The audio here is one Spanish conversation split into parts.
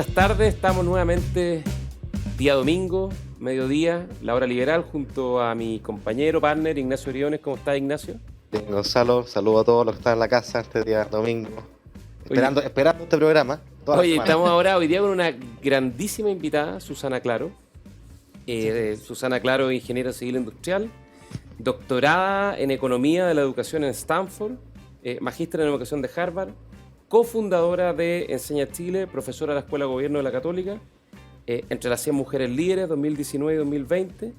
buenas tardes. Estamos nuevamente día domingo, mediodía, la hora liberal, junto a mi compañero, partner, Ignacio Briones. ¿Cómo está, Ignacio? Bien, Gonzalo, saludo a todos los que están en la casa este día domingo. Esperando este programa. Oye, estamos hoy día con una grandísima invitada, Susana Claro. Susana Claro, ingeniera civil industrial, doctorada en Economía de la Educación en Stanford, magíster en Educación de Harvard, cofundadora de Enseña Chile, profesora de la Escuela de Gobierno de la Católica, entre las 100 mujeres líderes 2019 y 2020,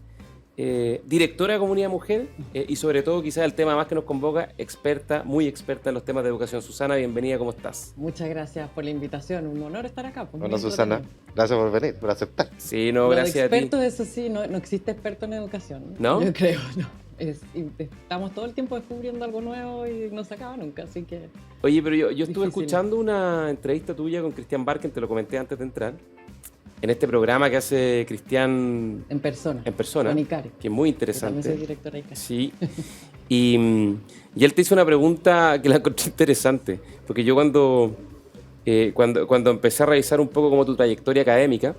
directora de Comunidad Mujer y sobre todo quizás el tema más que nos convoca, muy experta en los temas de educación. Susana, bienvenida, ¿cómo estás? Muchas gracias por la invitación, un honor estar acá. Bueno, Susana, gracias por venir, por aceptar. Sí, no, gracias a ti. Expertos, eso sí, no existe experto en educación. ¿No? Yo creo, no. Estamos todo el tiempo descubriendo algo nuevo y no se acaba nunca, así que... Oye, pero yo estuve escuchando una entrevista tuya con Cristian Barken, te lo comenté antes de entrar, en este programa que hace Cristian... En persona. Con Icari. Que es muy interesante. Yo también soy directora de Icari. Sí. Y él te hizo una pregunta que la encontré interesante, porque yo cuando empecé a revisar un poco como tu trayectoria académica,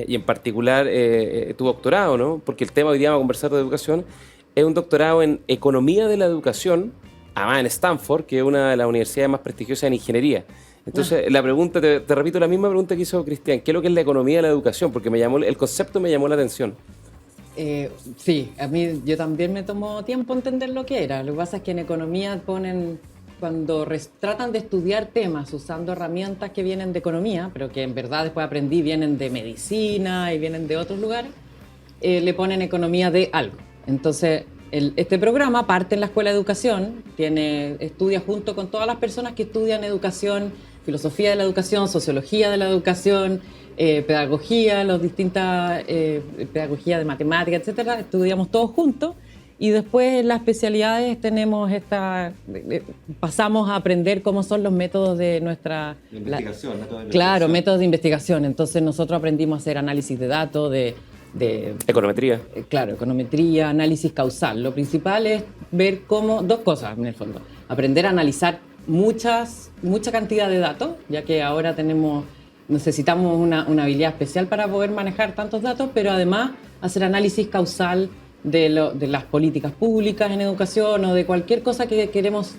y en particular tu doctorado, ¿no? Porque el tema hoy día vamos a conversar de educación, es un doctorado en Economía de la Educación, además en Stanford, que es una de las universidades más prestigiosas en ingeniería. Entonces, la pregunta, te repito la misma pregunta que hizo Cristian, ¿qué es lo que es la economía de la educación? Porque el concepto me llamó la atención. Sí, a mí yo también me tomó tiempo entender lo que era. Lo que pasa es que en economía cuando tratan de estudiar temas usando herramientas que vienen de economía, pero que en verdad después aprendí vienen de medicina y vienen de otros lugares, le ponen economía de algo. Entonces, este programa parte en la Escuela de Educación, estudia junto con todas las personas que estudian educación, filosofía de la educación, sociología de la educación, pedagogía, pedagogía de matemáticas, etcétera. Estudiamos todos juntos y después en las especialidades pasamos a aprender cómo son los métodos de nuestra... Investigación. Claro, métodos de investigación. Entonces nosotros aprendimos a hacer análisis de datos, de econometría. Claro, econometría, análisis causal. Lo principal es ver dos cosas en el fondo. Aprender a analizar mucha cantidad de datos, ya que ahora necesitamos una habilidad especial para poder manejar tantos datos, pero además hacer análisis causal de las políticas públicas en educación o de cualquier cosa que queremos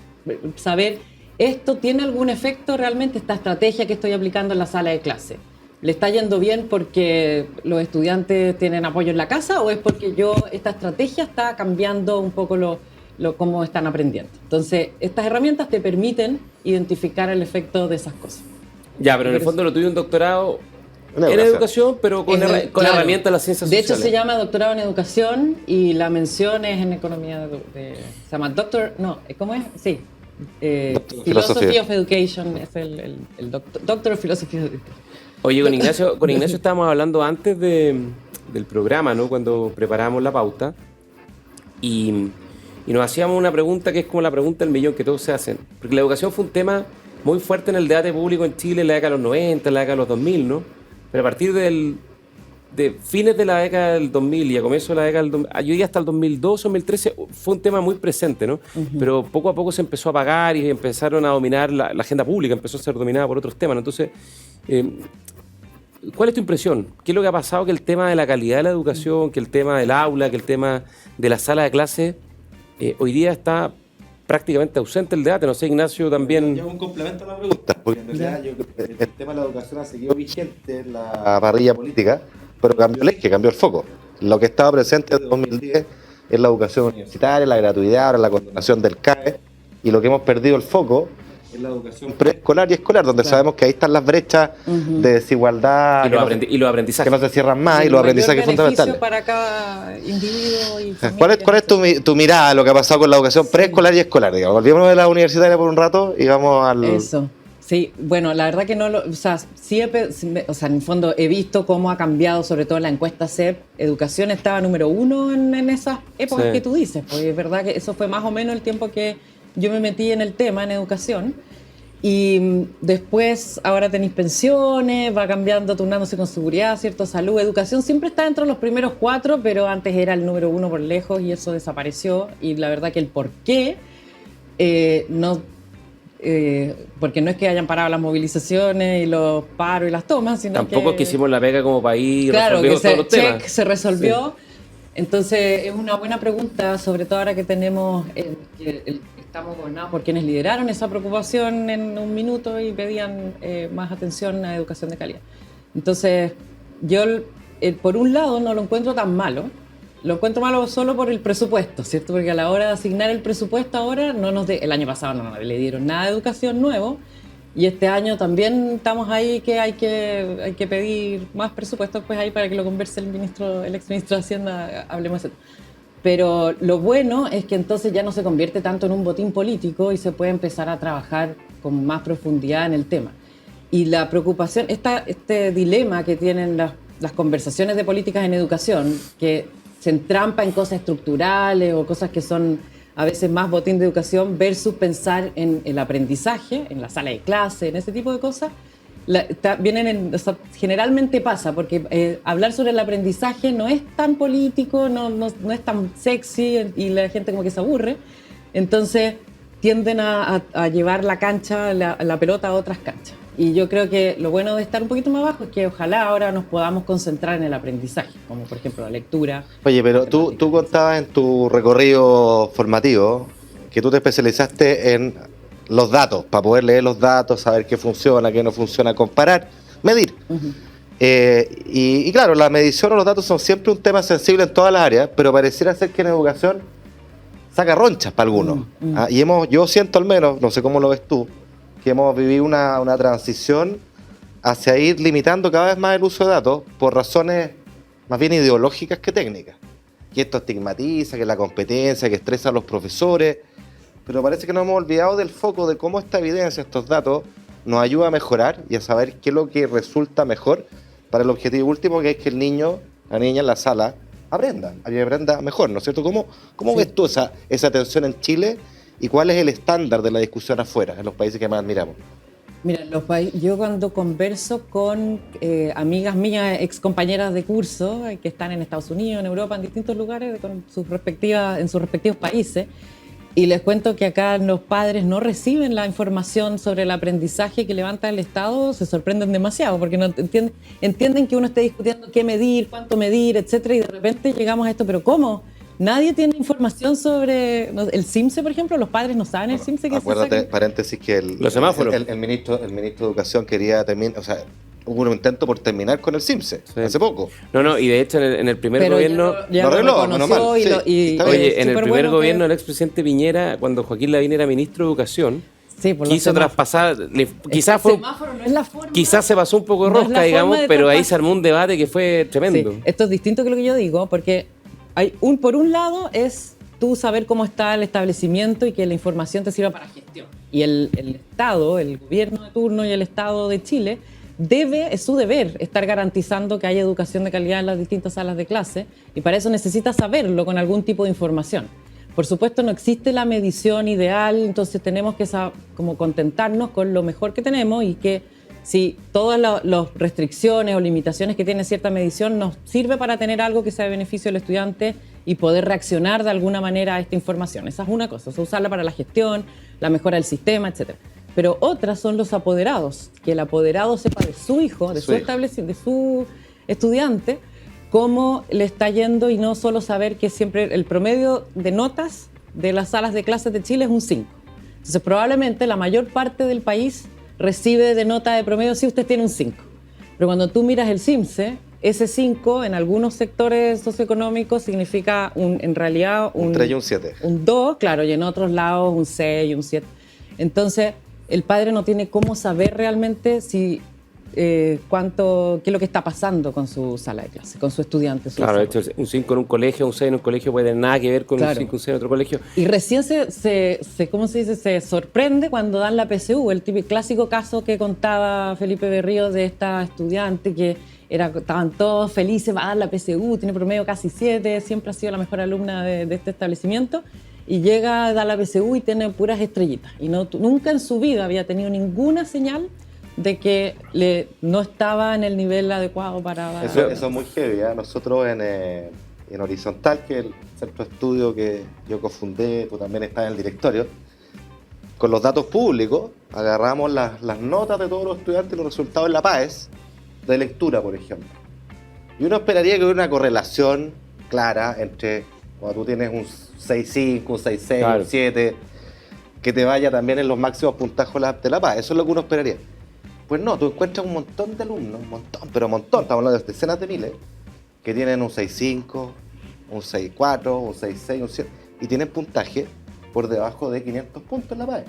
saber. ¿Esto tiene algún efecto realmente, esta estrategia que estoy aplicando en la sala de clase? ¿Le está yendo bien porque los estudiantes tienen apoyo en la casa o es porque esta estrategia está cambiando un poco cómo están aprendiendo? Entonces, estas herramientas te permiten identificar el efecto de esas cosas. Ya, pero en el fondo lo tuyo un doctorado en educación, pero con herramientas de las ciencias sociales. De hecho, se llama doctorado en educación y la mención es en economía se llama ¿cómo es? Sí. Philosophy of Education, es el Doctor of Philosophy of Education. Oye, con Ignacio estábamos hablando antes del programa, ¿no? Cuando preparamos la pauta y nos hacíamos una pregunta que es como la pregunta del millón que todos se hacen. Porque la educación fue un tema muy fuerte en el debate público en Chile en la década de los 90, en la década de los 2000, ¿no? Pero a partir de fines de la década del 2000 y a comienzo de la década del 2000, yo diría hasta el 2012, 2013, fue un tema muy presente, ¿no? Uh-huh. Pero poco a poco se empezó a apagar y empezaron a dominar la agenda pública, empezó a ser dominada por otros temas, ¿no? Entonces, ¿cuál es tu impresión? ¿Qué es lo que ha pasado? Que el tema de la calidad de la educación, que el tema del aula, que el tema de la sala de clase, hoy día está prácticamente ausente el debate. No sé, Ignacio, también... Yo un complemento a la pregunta, porque en realidad yo creo que el tema de la educación ha seguido vigente en la parrilla política, pero cambió el eje, cambió el foco. Lo que estaba presente desde 2010 es la educación universitaria, la gratuidad, ahora la condonación del CAE, y lo que hemos perdido el foco es la educación preescolar y escolar, donde sabemos que ahí están las brechas de desigualdad y los aprendizajes que no se cierran más y los aprendizajes fundamentales. Para cada individuo y familia. ¿Cuál es tu mirada a lo que ha pasado con la educación preescolar y escolar? Digamos, volviémonos de la universitaria por un rato y vamos al... Eso. Sí, bueno, la verdad que en el fondo he visto cómo ha cambiado, sobre todo en la encuesta CEP. Educación estaba número 1 en esas épocas que tú dices, porque es verdad que eso fue más o menos el tiempo que yo me metí en el tema, en educación, y después ahora tenéis pensiones, va cambiando, turnándose con seguridad, ¿cierto? Salud, educación, siempre está dentro de los primeros 4, pero antes era el número 1 por lejos y eso desapareció, y la verdad que el por qué no porque no es que hayan parado las movilizaciones y los paros y las tomas, sino Tampoco es que hicimos la pega como país, claro, resolvimos todos los temas. Se resolvió. Sí. Entonces es una buena pregunta, sobre todo ahora que tenemos estamos gobernados por quienes lideraron esa preocupación en un minuto y pedían más atención a educación de calidad. Entonces yo por un lado no lo encuentro tan malo. Lo encuentro malo solo por el presupuesto, ¿cierto? Porque a la hora de asignar el presupuesto ahora, el año pasado no le dieron nada de educación nuevo, y este año también estamos ahí que hay que pedir más presupuesto, pues ahí para que lo converse el exministro de Hacienda, hablemos de eso. Pero lo bueno es que entonces ya no se convierte tanto en un botín político y se puede empezar a trabajar con más profundidad en el tema. Y la preocupación, este dilema que tienen las conversaciones de políticas en educación, que se entrampa en cosas estructurales o cosas que son a veces más botín de educación versus pensar en el aprendizaje, en la sala de clase, en ese tipo de cosas, generalmente pasa, porque hablar sobre el aprendizaje no es tan político, no es tan sexy y la gente como que se aburre, entonces tienden a llevar la cancha, la pelota a otras canchas. Y yo creo que lo bueno de estar un poquito más abajo es que ojalá ahora nos podamos concentrar en el aprendizaje, como por ejemplo la lectura. Oye, pero tú contabas en tu recorrido formativo que tú te especializaste en los datos, para poder leer los datos, saber qué funciona, qué no funciona, comparar, medir. Uh-huh. Y claro, la medición o los datos son siempre un tema sensible en todas las áreas, pero pareciera ser que en educación saca ronchas para algunos. Y yo siento al menos, no sé cómo lo ves tú, que hemos vivido una transición hacia ir limitando cada vez más el uso de datos por razones más bien ideológicas que técnicas. Que esto estigmatiza, que la competencia, que estresa a los profesores, pero parece que nos hemos olvidado del foco de cómo esta evidencia, estos datos, nos ayuda a mejorar y a saber qué es lo que resulta mejor para el objetivo último, que es que el niño, la niña en la sala, aprenda mejor, ¿no es cierto? ¿Cómo ves tú esa tensión en Chile? ¿Y cuál es el estándar de la discusión afuera, en los países que más admiramos? Mira, yo cuando converso con amigas mías, ex compañeras de curso, que están en Estados Unidos, en Europa, en distintos lugares, en sus respectivos países, y les cuento que acá los padres no reciben la información sobre el aprendizaje que levanta el Estado, se sorprenden demasiado, porque no entienden que uno esté discutiendo qué medir, cuánto medir, etcétera, y de repente llegamos a esto, ¿pero cómo? Nadie tiene información sobre el CIMSE, por ejemplo. Los padres no saben el CIMSE. Acuérdate, paréntesis, que los semáforos. El ministro de Educación quería terminar, o sea, hubo un intento por terminar con el CIMSE hace poco. No, y de hecho en el primer gobierno... Lo arregló, menos mal. Oye, en el primer gobierno del expresidente Piñera, cuando Joaquín Lavín era ministro de Educación, quiso traspasar, quizás no es la forma, quizás se pasó un poco de rosca, digamos, pero ahí se armó un debate que fue tremendo. Sí. Esto es distinto que lo que yo digo, porque por un lado es tú saber cómo está el establecimiento y que la información te sirva para gestión. Y el Estado, el gobierno de turno y el Estado de Chile es su deber estar garantizando que haya educación de calidad en las distintas salas de clase, y para eso necesita saberlo con algún tipo de información. Por supuesto, no existe la medición ideal, entonces tenemos que como contentarnos con lo mejor que tenemos, y que si todas las restricciones o limitaciones que tiene cierta medición nos sirve para tener algo que sea de beneficio del estudiante y poder reaccionar de alguna manera a esta información. Esa es una cosa, usarla para la gestión, la mejora del sistema, etc. Pero otras son los apoderados, que el apoderado sepa de su hijo, de su estudiante, cómo le está yendo, y no solo saber que siempre el promedio de notas de las salas de clases de Chile es un 5. Entonces probablemente la mayor parte del país recibe de nota de promedio si usted tiene un 5. Pero cuando tú miras el CIMSE, ese 5 en algunos sectores socioeconómicos significa en realidad un 3 y un 7. Un 2, claro, y en otros lados un 6 y un 7. Entonces, el padre no tiene cómo saber realmente qué es lo que está pasando con su sala de clase, con su estudiante. Claro, de hecho, un 5 en un colegio, un 6 en un colegio puede tener nada que ver con un 5 un 6 en otro colegio. Y recién ¿cómo se dice? Se sorprende cuando dan la PSU, el típico clásico caso que contaba Felipe Berrío de esta estudiante que estaban todos felices, va a dar la PSU, tiene promedio casi 7, siempre ha sido la mejor alumna de este establecimiento, y llega a dar la PSU y tiene puras estrellitas. Y nunca en su vida había tenido ninguna señal de que no estaba en el nivel adecuado para... Eso es muy heavy, ¿eh? Nosotros en Horizontal, que es el centro de estudio que yo cofundé, tú también estás en el directorio, con los datos públicos, agarramos las notas de todos los estudiantes y los resultados en la PAES de lectura, por ejemplo. Y uno esperaría que hubiera una correlación clara entre cuando tú tienes un 6.5, un 6.6, claro, un 7, que te vaya también en los máximos puntajos de la PAES. Eso es lo que uno esperaría. Pues no, tú encuentras un montón de alumnos, un montón, pero un montón, estamos hablando de decenas de miles, que tienen un 6.5, un 6.4, un 6.6, un 7, y tienen puntaje por debajo de 500 puntos en la PAES.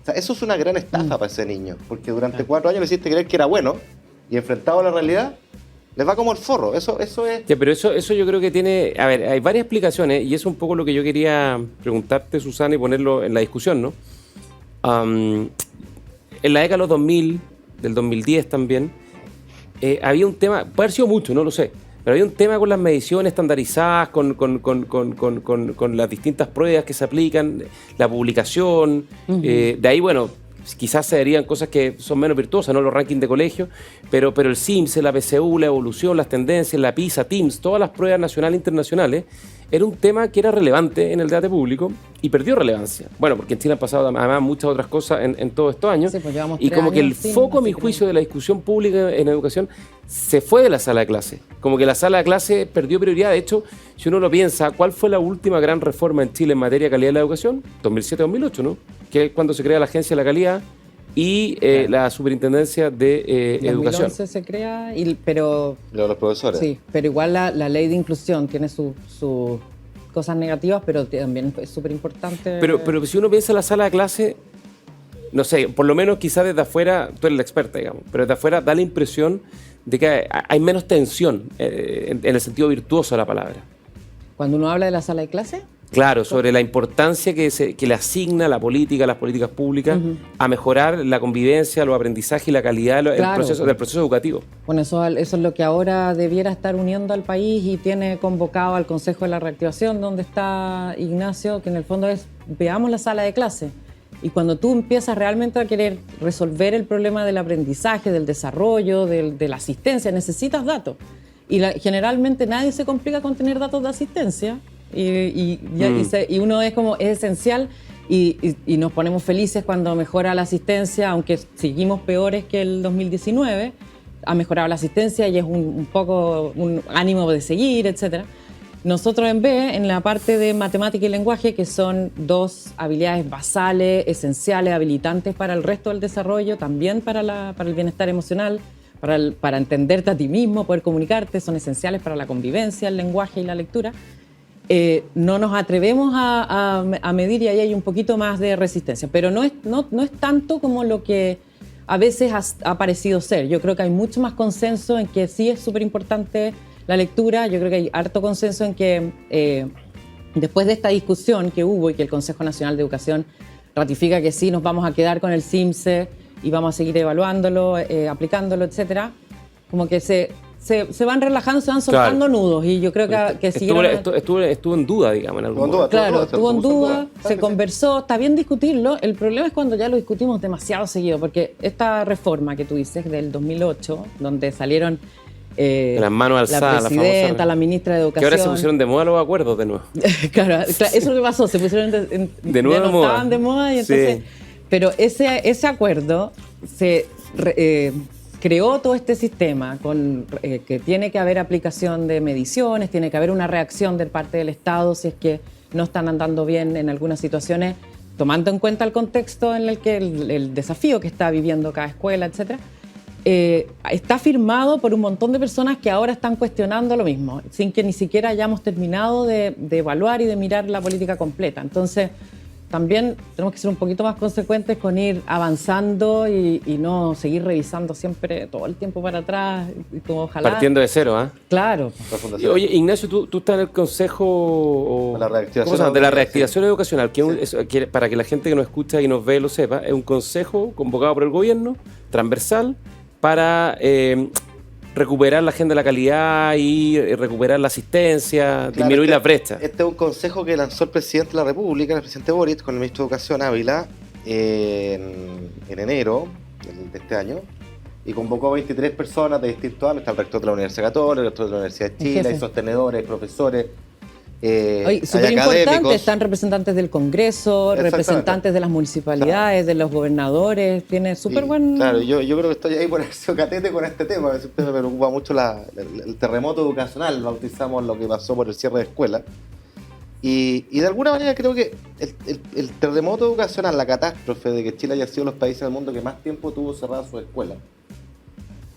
O sea, eso es una gran estafa para ese niño, porque durante 4 años le hiciste creer que era bueno, y enfrentado a la realidad, les va como el forro. Eso es... Ya, pero eso yo creo que tiene... A ver, hay varias explicaciones, y eso es un poco lo que yo quería preguntarte, Susana, y ponerlo en la discusión, ¿no? En la década de los 2000, del 2010 también, había un tema, puede haber sido mucho, no lo sé, pero había un tema con las mediciones estandarizadas, con las distintas pruebas que se aplican, la publicación, de ahí, bueno, quizás se darían cosas que son menos virtuosas, no los rankings de colegio, pero el CIMSE, la PSU, la evolución, las tendencias, la PISA, TIMSS, todas las pruebas nacionales e internacionales, era un tema que era relevante en el debate público y perdió relevancia. Bueno, porque en Chile han pasado además muchas otras cosas en todos estos años. Sí, pues y como que el foco, a mi juicio, de la discusión pública en educación se fue de la sala de clase. Como que la sala de clase perdió prioridad. De hecho, si uno lo piensa, ¿cuál fue la última gran reforma en Chile en materia de calidad de la educación? 2007-2008, ¿no? Que es cuando se crea la Agencia de la Calidad y la Superintendencia de Educación. 2011 se crea, pero... Los profesores. Sí, pero igual la ley de inclusión tiene sus cosas negativas, pero también es súper importante. Pero si uno piensa en la sala de clase, no sé, por lo menos quizás desde afuera, tú eres la experta, digamos, pero desde afuera da la impresión de que hay menos tensión en el sentido virtuoso de la palabra. Cuando uno habla de la sala de clase... Claro, sobre la importancia que le asigna la política, las políticas públicas, a mejorar la convivencia, los aprendizajes y la calidad del proceso educativo. Bueno, eso es lo que ahora debiera estar uniendo al país y tiene convocado al Consejo de la Reactivación, donde está Ignacio, que en el fondo es, veamos la sala de clase. Y cuando tú empiezas realmente a querer resolver el problema del aprendizaje, del desarrollo, de la asistencia, necesitas datos. Y generalmente nadie se complica con tener datos de asistencia. Y uno es esencial y nos ponemos felices cuando mejora la asistencia, aunque seguimos peores que el 2019, ha mejorado la asistencia y es un poco un ánimo de seguir, etc. Nosotros en la parte de matemática y lenguaje, que son 2 habilidades basales, esenciales, habilitantes para el resto del desarrollo, también para el bienestar emocional, para entenderte a ti mismo, poder comunicarte, son esenciales para la convivencia, el lenguaje y la lectura. No nos atrevemos a medir y ahí hay un poquito más de resistencia, pero no es tanto como lo que a veces ha parecido ser. Yo creo que hay mucho más consenso en que sí es súper importante la lectura. Yo creo que hay harto consenso en que después de esta discusión que hubo y que el Consejo Nacional de Educación ratifica que sí nos vamos a quedar con el CIMSE y vamos a seguir evaluándolo, aplicándolo, etcétera, como que se van relajando, se van soltando nudos y yo creo que estuvo en duda, digamos, en algún momento. Claro, estuvo en duda, se conversó, está bien discutirlo. El problema es cuando ya lo discutimos demasiado seguido, porque esta reforma que tú dices del 2008, donde salieron las manos alzadas, la presidenta, la ministra de Educación... Que ahora se pusieron de moda los acuerdos de nuevo. claro, eso es lo que pasó, se pusieron de nuevo de moda. Estaban de moda y entonces... Sí. Pero ese acuerdo se... creó todo este sistema que tiene que haber aplicación de mediciones, tiene que haber una reacción de parte del Estado si es que no están andando bien en algunas situaciones, tomando en cuenta el contexto en el que el desafío que está viviendo cada escuela, etcétera. Está firmado por un montón de personas que ahora están cuestionando lo mismo, sin que ni siquiera hayamos terminado de evaluar y de mirar la política completa. Entonces, también tenemos que ser un poquito más consecuentes con ir avanzando y no seguir revisando siempre todo el tiempo para atrás. Como ojalá... Partiendo de cero, ¿ah? Claro. Oye, Ignacio, tú estás en el Consejo de la Reactivación Educacional, que para que la gente que nos escucha y nos ve lo sepa, es un consejo convocado por el gobierno, transversal, para recuperar la agenda de la calidad y recuperar la asistencia, disminuir las brechas. Este es un consejo que lanzó el presidente de la República, el presidente Boric, con el ministro de Educación Ávila, en enero de este año, y convocó a 23 personas de distintos ámbitos. Está el rector de la Universidad Católica, el rector de la Universidad de Chile, hay sostenedores, profesores, Oye, hay súper importante, académicos. están representantes del Congreso, Exactamente. representantes de las municipalidades, de los gobernadores, tiene súper buen... Claro, yo creo que estoy ahí por el catete con este tema. Siempre me preocupa mucho el terremoto educacional, bautizamos lo que pasó por el cierre de escuelas. Y de alguna manera creo que el terremoto educacional, la catástrofe de que Chile haya sido los países del mundo que más tiempo tuvo cerradas sus escuelas,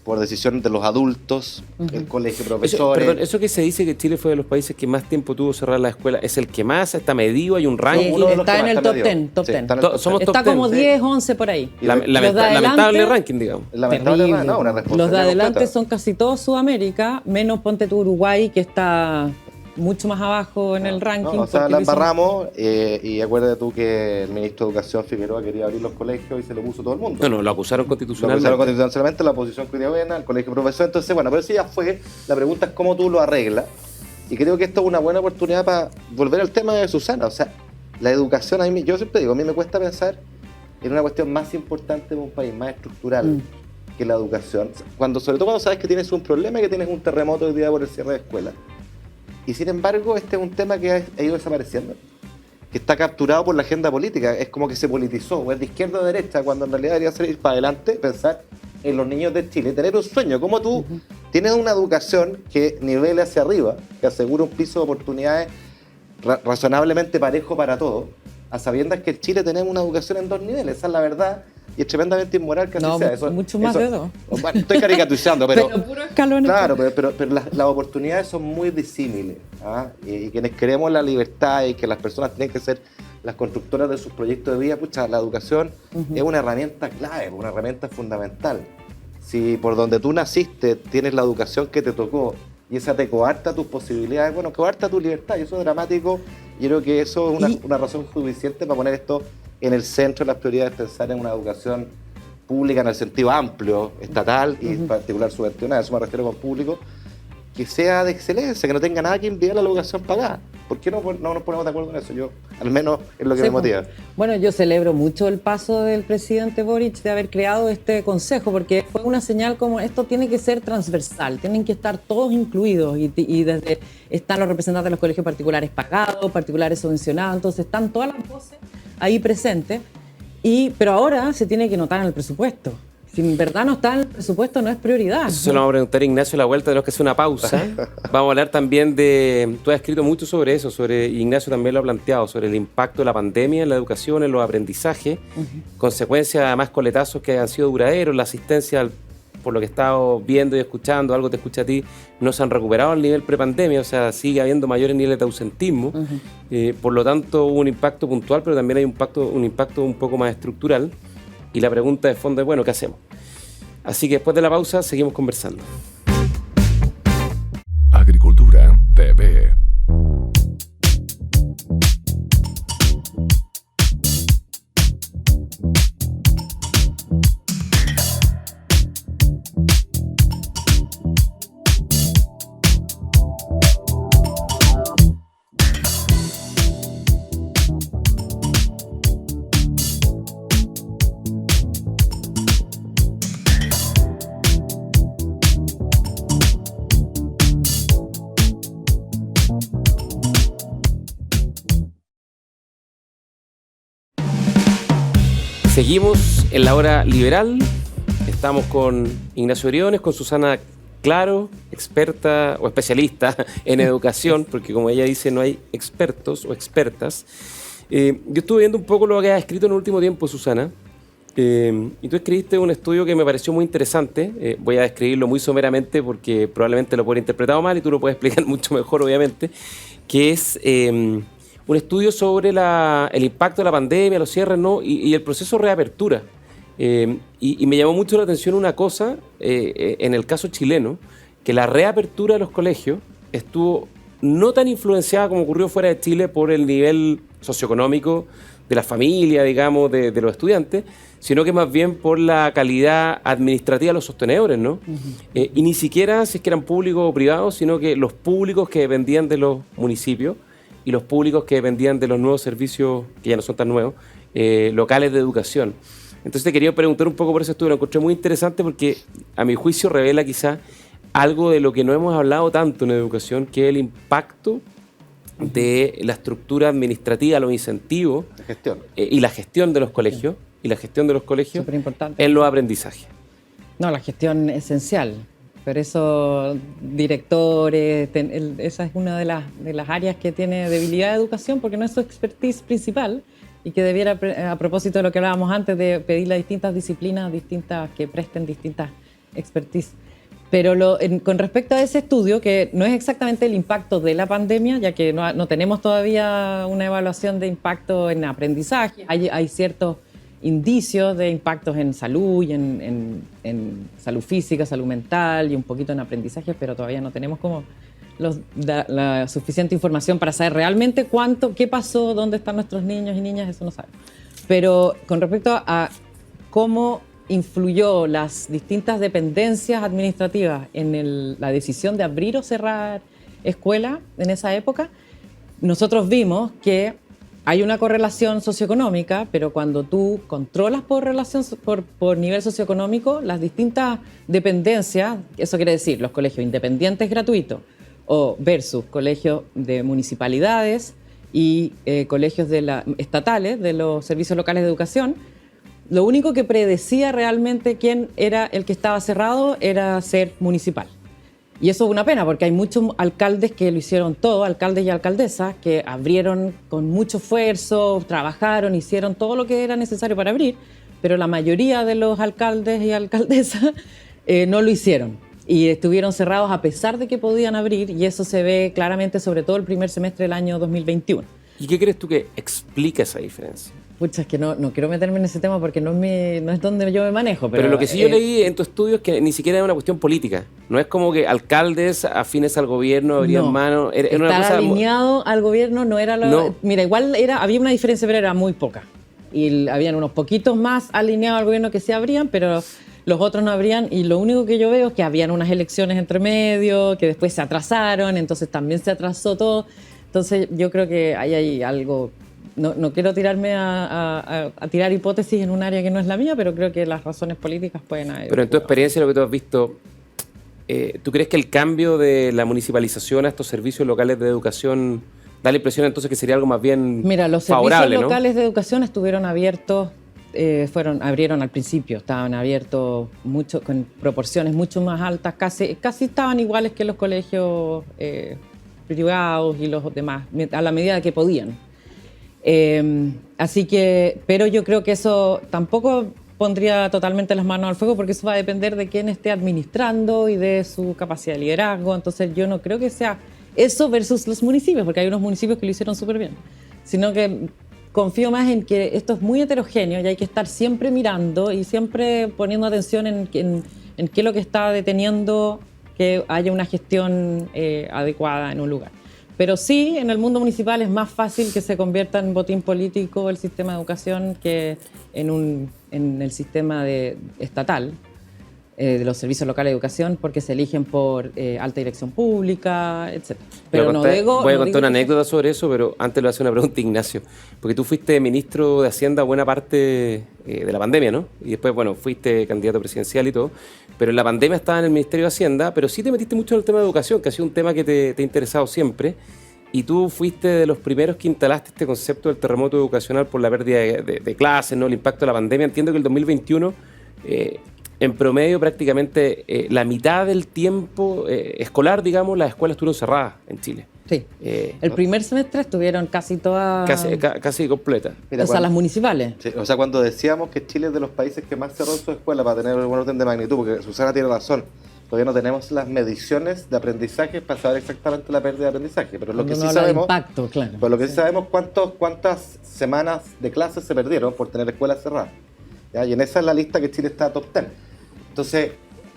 por decisiones de los adultos, el colegio, profesores. Perdón, eso que se dice que Chile fue de los países que más tiempo tuvo cerrar la escuela, ¿es el que más? ¿Está medido? ¿Hay un ranking? Uno de los está que en más el está top medido. 10, top Sí, 10. está en el top Somos 10. top Está 10, como sí. 10, 11 por ahí. Lamentable adelante- ranking, digamos. Lamentable, Terrible. no, una responsabilidad Los de adelante completa. son casi todos Sudamérica, menos ponte tu Uruguay, que está mucho más abajo en el ranking. No, o sea, porque la dicen- embarramos y acuérdate tú que el ministro de Educación Figueroa quería abrir los colegios y se lo puso todo el mundo. No, lo acusaron Lo constitucionalmente. acusaron constitucionalmente, la oposición cristiana, el colegio profesor. Entonces, bueno, pero eso ya fue. La pregunta es cómo tú lo arreglas. Y creo que esto es una buena oportunidad para volver al tema de Susana. O sea, la educación, yo siempre digo, a mí me cuesta pensar en una cuestión más importante de un país, más estructural que la educación. Sobre todo cuando sabes que tienes un problema y que tienes un terremoto hoy día por el cierre de escuelas. Y sin embargo, este es un tema que ha ido desapareciendo, que está capturado por la agenda política. Es como que se politizó, o es de izquierda o de derecha, cuando en realidad debería ser ir para adelante, pensar en los niños de Chile, tener un sueño. Como tú tienes una educación que nivele hacia arriba, que asegure un piso de oportunidades razonablemente parejo para todos, a sabiendas que en Chile tenemos una educación en 2 niveles, esa es la verdad, y es tremendamente inmoral que así No, sea. mucho más de 2. Bueno, estoy caricaturizando, pero puro escalón. claro, pero las oportunidades son muy disímiles, ¿ah? Y quienes queremos la libertad y que las personas tienen que ser las constructoras de sus proyectos de vida, pucha, la educación es una herramienta clave, una herramienta fundamental. Si por donde tú naciste tienes la educación que te tocó y esa te coarta tus posibilidades, bueno, coarta tu libertad, y eso es dramático. Yo creo que eso es una razón suficiente para poner esto en el centro de las prioridades, pensar en una educación pública en el sentido amplio, estatal y en particular subvencionada, a eso me refiero con público, que sea de excelencia, que no tenga nada que envidiar a la educación pagada. ¿Por qué no nos ponemos de acuerdo en eso? Yo, al menos, es lo que me motiva. Bueno, yo celebro mucho el paso del presidente Boric de haber creado este consejo, porque fue una señal como esto tiene que ser transversal, tienen que estar todos incluidos y desde están los representantes de los colegios particulares pagados, particulares subvencionados, entonces están todas las voces ahí presentes, pero ahora se tiene que notar en el presupuesto. Si en verdad no está en el presupuesto, no es prioridad. Eso se lo vamos a preguntar a Ignacio a la vuelta, tenemos que hacer una pausa. Vamos a hablar también tú has escrito mucho sobre eso, y Ignacio también lo ha planteado, sobre el impacto de la pandemia en la educación, en los aprendizajes, consecuencias además coletazos que han sido duraderos, la asistencia, por lo que he estado viendo y escuchando, algo te escucha a ti, no se han recuperado al nivel prepandemia, o sea, sigue habiendo mayores niveles de ausentismo, por lo tanto hubo un impacto puntual, pero también hay un impacto un poco más estructural. Y la pregunta de fondo es, bueno, ¿qué hacemos? Así que después de la pausa seguimos conversando. Agricultura TV. Seguimos en la hora liberal. Estamos con Ignacio Briones, con Susana Claro, experta o especialista en educación, porque como ella dice, no hay expertos o expertas. Yo estuve viendo un poco lo que has escrito en el último tiempo, Susana, y tú escribiste un estudio que me pareció muy interesante. Voy a describirlo muy someramente porque probablemente lo pueda haber interpretado mal y tú lo puedes explicar mucho mejor, obviamente, que es un estudio sobre el impacto de la pandemia, los cierres, ¿no? y el proceso de reapertura. Y me llamó mucho la atención una cosa, en el caso chileno, que la reapertura de los colegios estuvo no tan influenciada como ocurrió fuera de Chile por el nivel socioeconómico de la familia, digamos, de los estudiantes, sino que más bien por la calidad administrativa de los sostenedores, ¿no? Y ni siquiera si es que eran públicos o privados, sino que los públicos que dependían de los municipios y los públicos que dependían de los nuevos servicios, que ya no son tan nuevos, locales de educación. Entonces te quería preguntar un poco por ese estudio, lo encontré muy interesante porque a mi juicio revela quizá algo de lo que no hemos hablado tanto en educación, que es el impacto de la estructura administrativa, los incentivos de gestión. Y la gestión de los colegios, Súper importante. en los aprendizajes. No, la gestión esencial. Por eso, directores, esa es una de las áreas que tiene debilidad de educación, porque no es su expertise principal y que debiera, a propósito de lo que hablábamos antes, de pedirle a distintas disciplinas, que presten distintas expertise. Pero con respecto a ese estudio, que no es exactamente el impacto de la pandemia, ya que no tenemos todavía una evaluación de impacto en aprendizaje, hay ciertos indicios de impactos en salud y en salud física, salud mental y un poquito en aprendizaje, pero todavía no tenemos como la suficiente información para saber realmente qué pasó, dónde están nuestros niños y niñas, eso no sabemos. Pero con respecto a cómo influyó las distintas dependencias administrativas en la decisión de abrir o cerrar escuelas en esa época, nosotros vimos que hay una correlación socioeconómica, pero cuando tú controlas por nivel socioeconómico, las distintas dependencias, eso quiere decir los colegios independientes gratuitos o versus colegios de municipalidades y colegios estatales de los servicios locales de educación, lo único que predecía realmente quién era el que estaba cerrado era ser municipal. Y eso es una pena porque hay muchos alcaldes que lo hicieron todo, alcaldes y alcaldesas, que abrieron con mucho esfuerzo, trabajaron, hicieron todo lo que era necesario para abrir, pero la mayoría de los alcaldes y alcaldesas no lo hicieron y estuvieron cerrados a pesar de que podían abrir, y eso se ve claramente sobre todo el primer semestre del año 2021. ¿Y qué crees tú que explica esa diferencia? Pucha, es que no quiero meterme en ese tema porque no es donde yo me manejo. Pero lo que sí yo leí en tu estudio es que ni siquiera es una cuestión política. No es como que alcaldes afines al gobierno abrían mano. Era una estar cosa alineado al gobierno no era lo... No. Mira, igual había una diferencia, pero era muy poca. Y habían unos poquitos más alineados al gobierno que sí abrían, pero los otros no abrían. Y lo único que yo veo es que habían unas elecciones entre medio, que después se atrasaron, entonces también se atrasó todo. Entonces yo creo que ahí hay algo... No quiero tirarme a tirar hipótesis en un área que no es la mía, pero creo que las razones políticas pueden haber. Pero en tu experiencia, lo que tú has visto, ¿tú crees que el cambio de la municipalización a estos servicios locales de educación da la impresión entonces que sería algo más bien Mira, los favorable, servicios ¿no? locales de educación estuvieron abiertos, abrieron al principio, estaban abiertos con proporciones mucho más altas, casi estaban iguales que los colegios privados y los demás, a la medida que podían. Así que, pero yo creo que eso tampoco pondría totalmente las manos al fuego porque eso va a depender de quién esté administrando y de su capacidad de liderazgo. Entonces yo no creo que sea eso versus los municipios, porque hay unos municipios que lo hicieron súper bien, sino que confío más en que esto es muy heterogéneo y hay que estar siempre mirando y siempre poniendo atención en qué es lo que está deteniendo que haya una gestión adecuada en un lugar. Pero sí, en el mundo municipal es más fácil que se convierta en botín político el sistema de educación que en el sistema estatal de los servicios locales de educación, porque se eligen por alta dirección pública, etc. Pero voy a contar una anécdota sobre eso, pero antes le voy a hacer una pregunta a Ignacio. Porque tú fuiste ministro de Hacienda buena parte de la pandemia, ¿no? Y después, bueno, fuiste candidato presidencial y todo. Pero en la pandemia estaba en el Ministerio de Hacienda, pero sí te metiste mucho en el tema de educación, que ha sido un tema que te ha interesado siempre. Y tú fuiste de los primeros que instalaste este concepto del terremoto educacional por la pérdida de clases, ¿no? El impacto de la pandemia. Entiendo que el 2021, en promedio, prácticamente la mitad del tiempo escolar, digamos, las escuelas estuvieron cerradas en Chile. Sí. El primer semestre estuvieron casi todas... Casi completa. Mira, las municipales. Sí, o sea, cuando decíamos que Chile es de los países que más cerró su escuela para tener un orden de magnitud, porque Susana tiene razón, todavía no tenemos las mediciones de aprendizaje para saber exactamente la pérdida de aprendizaje, pero lo que sí sabemos... impacto, claro. Pero lo que sí sabemos cuántas semanas de clases se perdieron por tener escuelas cerradas. ¿Ya? Y en esa es la lista que Chile está top 10. Entonces,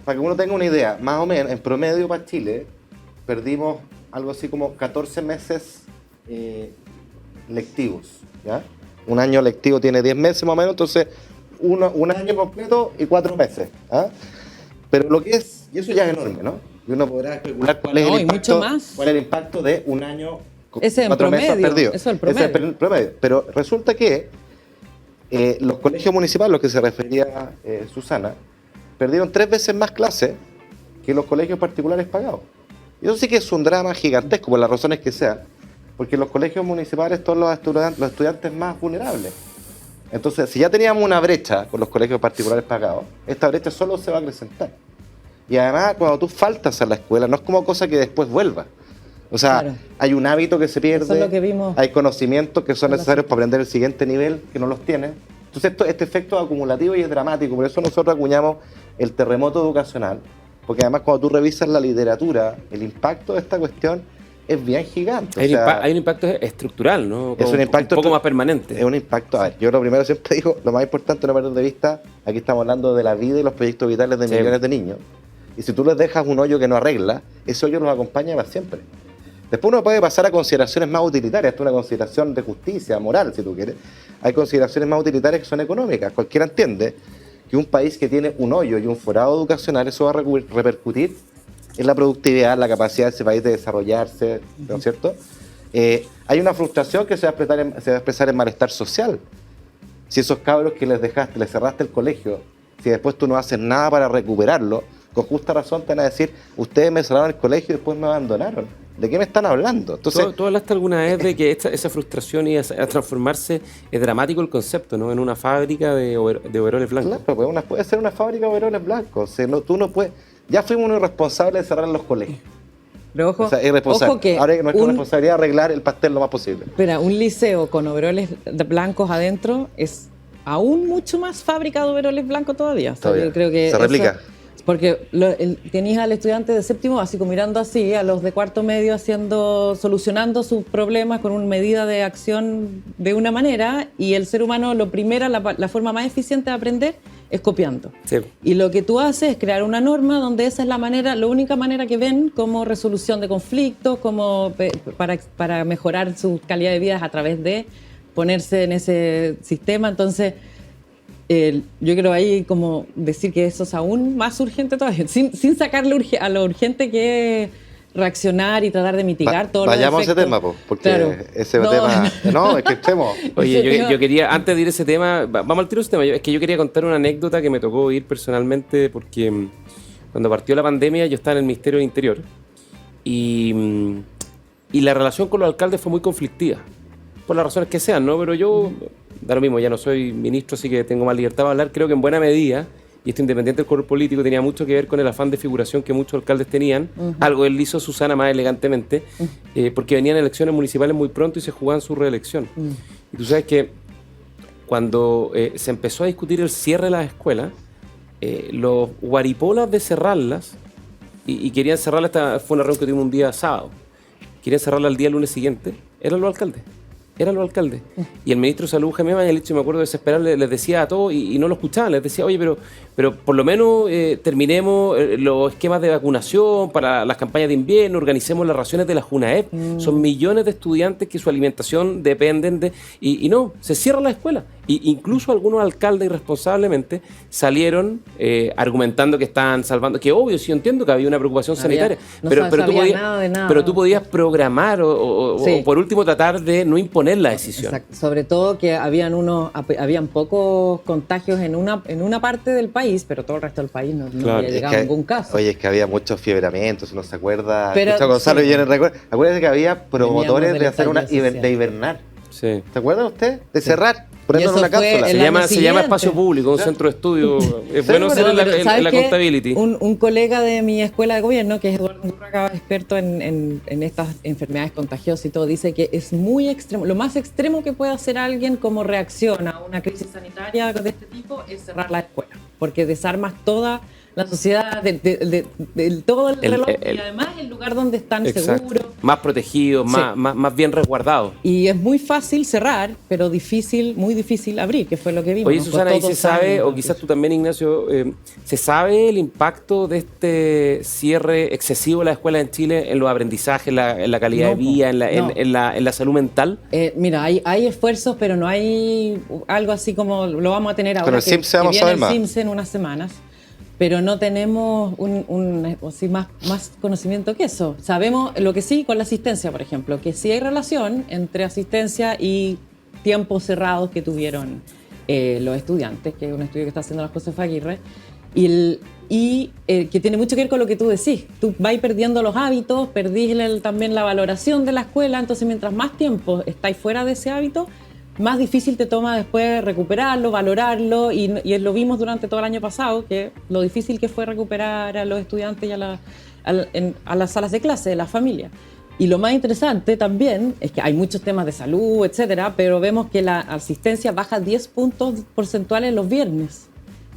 para que uno tenga una idea, más o menos, en promedio para Chile, perdimos algo así como 14 meses lectivos, ¿ya? Un año lectivo tiene 10 meses más o menos, entonces un año completo y 4 meses, ¿ah? Pero lo que es, y eso ya es enorme, ¿no? Y uno podrá especular cuál es el impacto de un año con 4 meses perdidos. Eso es el promedio. Ese es el promedio. Pero resulta que los colegios municipales, a los que se refería Susana, perdieron 3 veces más clases que los colegios particulares pagados. Y eso sí que es un drama gigantesco, por las razones que sean, porque los colegios municipales todos los estudiantes más vulnerables. Entonces, si ya teníamos una brecha con los colegios particulares pagados, esta brecha solo se va a acrecentar. Y además, cuando tú faltas a la escuela, no es como cosa que después vuelva. O sea, claro, hay un hábito que se pierde, eso es lo que vimos, hay conocimientos que son necesarios para aprender el siguiente nivel que no los tienes. Entonces, este efecto es acumulativo y es dramático. Por eso nosotros acuñamos el terremoto educacional, porque además cuando tú revisas la literatura, el impacto de esta cuestión es bien gigante. Hay un impacto estructural, ¿no? Es un impacto un poco más permanente. Es un impacto, a ver, yo lo primero siempre digo, lo más importante no perder de vista, aquí estamos hablando de la vida y los proyectos vitales de millones de niños. Y si tú les dejas un hoyo que no arregla, ese hoyo nos acompaña para siempre. Después uno puede pasar a consideraciones más utilitarias, esto es una consideración de justicia, moral, si tú quieres. Hay consideraciones más utilitarias que son económicas. Cualquiera entiende que un país que tiene un hoyo y un forado educacional, eso va a repercutir en la productividad, la capacidad de ese país de desarrollarse, ¿no es cierto? Hay una frustración que se va a expresar en malestar social. Si esos cabros que les dejaste, les cerraste el colegio, si después tú no haces nada para recuperarlo, con justa razón te van a decir, ustedes me cerraron el colegio y después me abandonaron. ¿De qué me están hablando? Entonces, ¿Tú hablaste alguna vez de que esa frustración iba a transformarse? Es dramático el concepto, ¿no? En una fábrica de overoles blancos. Claro, pues puede ser una fábrica de overoles blancos. O sea, tú no puedes... Ya fuimos unos irresponsables de cerrar los colegios. Pero ojo, o sea, irresponsable. Ojo que ahora es nuestra responsabilidad arreglar el pastel lo más posible. Espera, un liceo con overoles blancos adentro es aún mucho más fábrica de overoles blancos todavía. O sea, yo creo que se replica. Porque tenías al estudiante de séptimo básico mirando así, a los de cuarto medio solucionando sus problemas con una medida de acción de una manera, y el ser humano la forma más eficiente de aprender es copiando. Sí. Y lo que tú haces es crear una norma donde esa es la única manera que ven como resolución de conflictos, como para mejorar su calidad de vida a través de ponerse en ese sistema. Entonces, yo quiero ahí como decir que eso es aún más urgente todavía, sin sacarle a lo urgente que es reaccionar y tratar de mitigar todo lo que vayamos a ese tema, porque claro, ese tema... No, es que estemos. Oye, yo quería, antes de ir a ese tema, vamos al tiro de ese tema, es que yo quería contar una anécdota que me tocó ir personalmente, porque cuando partió la pandemia yo estaba en el Ministerio del Interior y la relación con los alcaldes fue muy conflictiva, por las razones que sean, ¿no? Pero yo... Da lo mismo, ya no soy ministro, así que tengo más libertad para hablar. Creo que en buena medida, y esto independiente del color político, tenía mucho que ver con el afán de figuración que muchos alcaldes tenían. Algo él hizo Susana más elegantemente, porque venían elecciones municipales muy pronto y se jugaban su reelección. Y tú sabes que cuando se empezó a discutir el cierre de las escuelas, los guaripolas de cerrarlas, y querían cerrarlas, fue una reunión que tuvimos un día sábado, querían cerrarla el día lunes siguiente, eran los alcaldes. Y el ministro de Salud, Jaime Mañalich, me acuerdo desesperable, les decía a todos y no lo escuchaban, les decía, oye, pero por lo menos terminemos los esquemas de vacunación para las campañas de invierno, organicemos las raciones de la JUNAEP. Son millones de estudiantes que su alimentación dependen de... Y no, se cierra la escuela. Incluso algunos alcaldes irresponsablemente salieron argumentando que estaban salvando, que obvio, sí, yo entiendo que había una preocupación sanitaria, pero tú podías programar o por último tratar de no imponer la decisión. Exacto. Sobre todo que habían pocos contagios en una parte del país, pero todo el resto del país no había llegado a ningún caso. Oye, es que había muchos fiebramientos, uno se acuerda, Gonzalo y yo no recuerdo. Acuérdense que había promotores de hacer de hibernar. Sí. ¿Se acuerdan usted? De cerrar, ponerlo en una cápsula. Se llama espacio público, un centro de estudio. Es bueno ser en la accountability. Un colega de mi escuela de gobierno, que es Eduardo Urraca, experto en estas enfermedades contagiosas y todo, dice que es muy extremo. Lo más extremo que puede hacer alguien como reacción a una crisis sanitaria de este tipo es cerrar la escuela, porque desarmas toda la sociedad, todo el reloj, y además el lugar donde están seguros. Más protegidos, más bien resguardados. Y es muy fácil cerrar, pero muy difícil abrir, que fue lo que vimos. Oye, Susana, ¿y se sabe, o quizás tú también, Ignacio, se sabe el impacto de este cierre excesivo de las escuelas en Chile en los aprendizajes, en la calidad de vida, en la salud mental? Mira, hay esfuerzos, pero no hay algo así como lo vamos a tener ahora, con el CIMSE vamos a ver el CIMSE en unas semanas. Pero no tenemos más conocimiento que eso. Sabemos lo que sí con la asistencia, por ejemplo, que sí hay relación entre asistencia y tiempos cerrados que tuvieron los estudiantes, que es un estudio que está haciendo la Josefa Aguirre, Que tiene mucho que ver con lo que tú decís. Tú vas perdiendo los hábitos, perdís también la valoración de la escuela, entonces mientras más tiempo estáis fuera de ese hábito, más difícil te toma después recuperarlo, valorarlo, y lo vimos durante todo el año pasado, que lo difícil que fue recuperar a los estudiantes y a las salas de clase de la familia. Y lo más interesante también es que hay muchos temas de salud, etcétera, pero vemos que la asistencia baja 10 puntos porcentuales los viernes,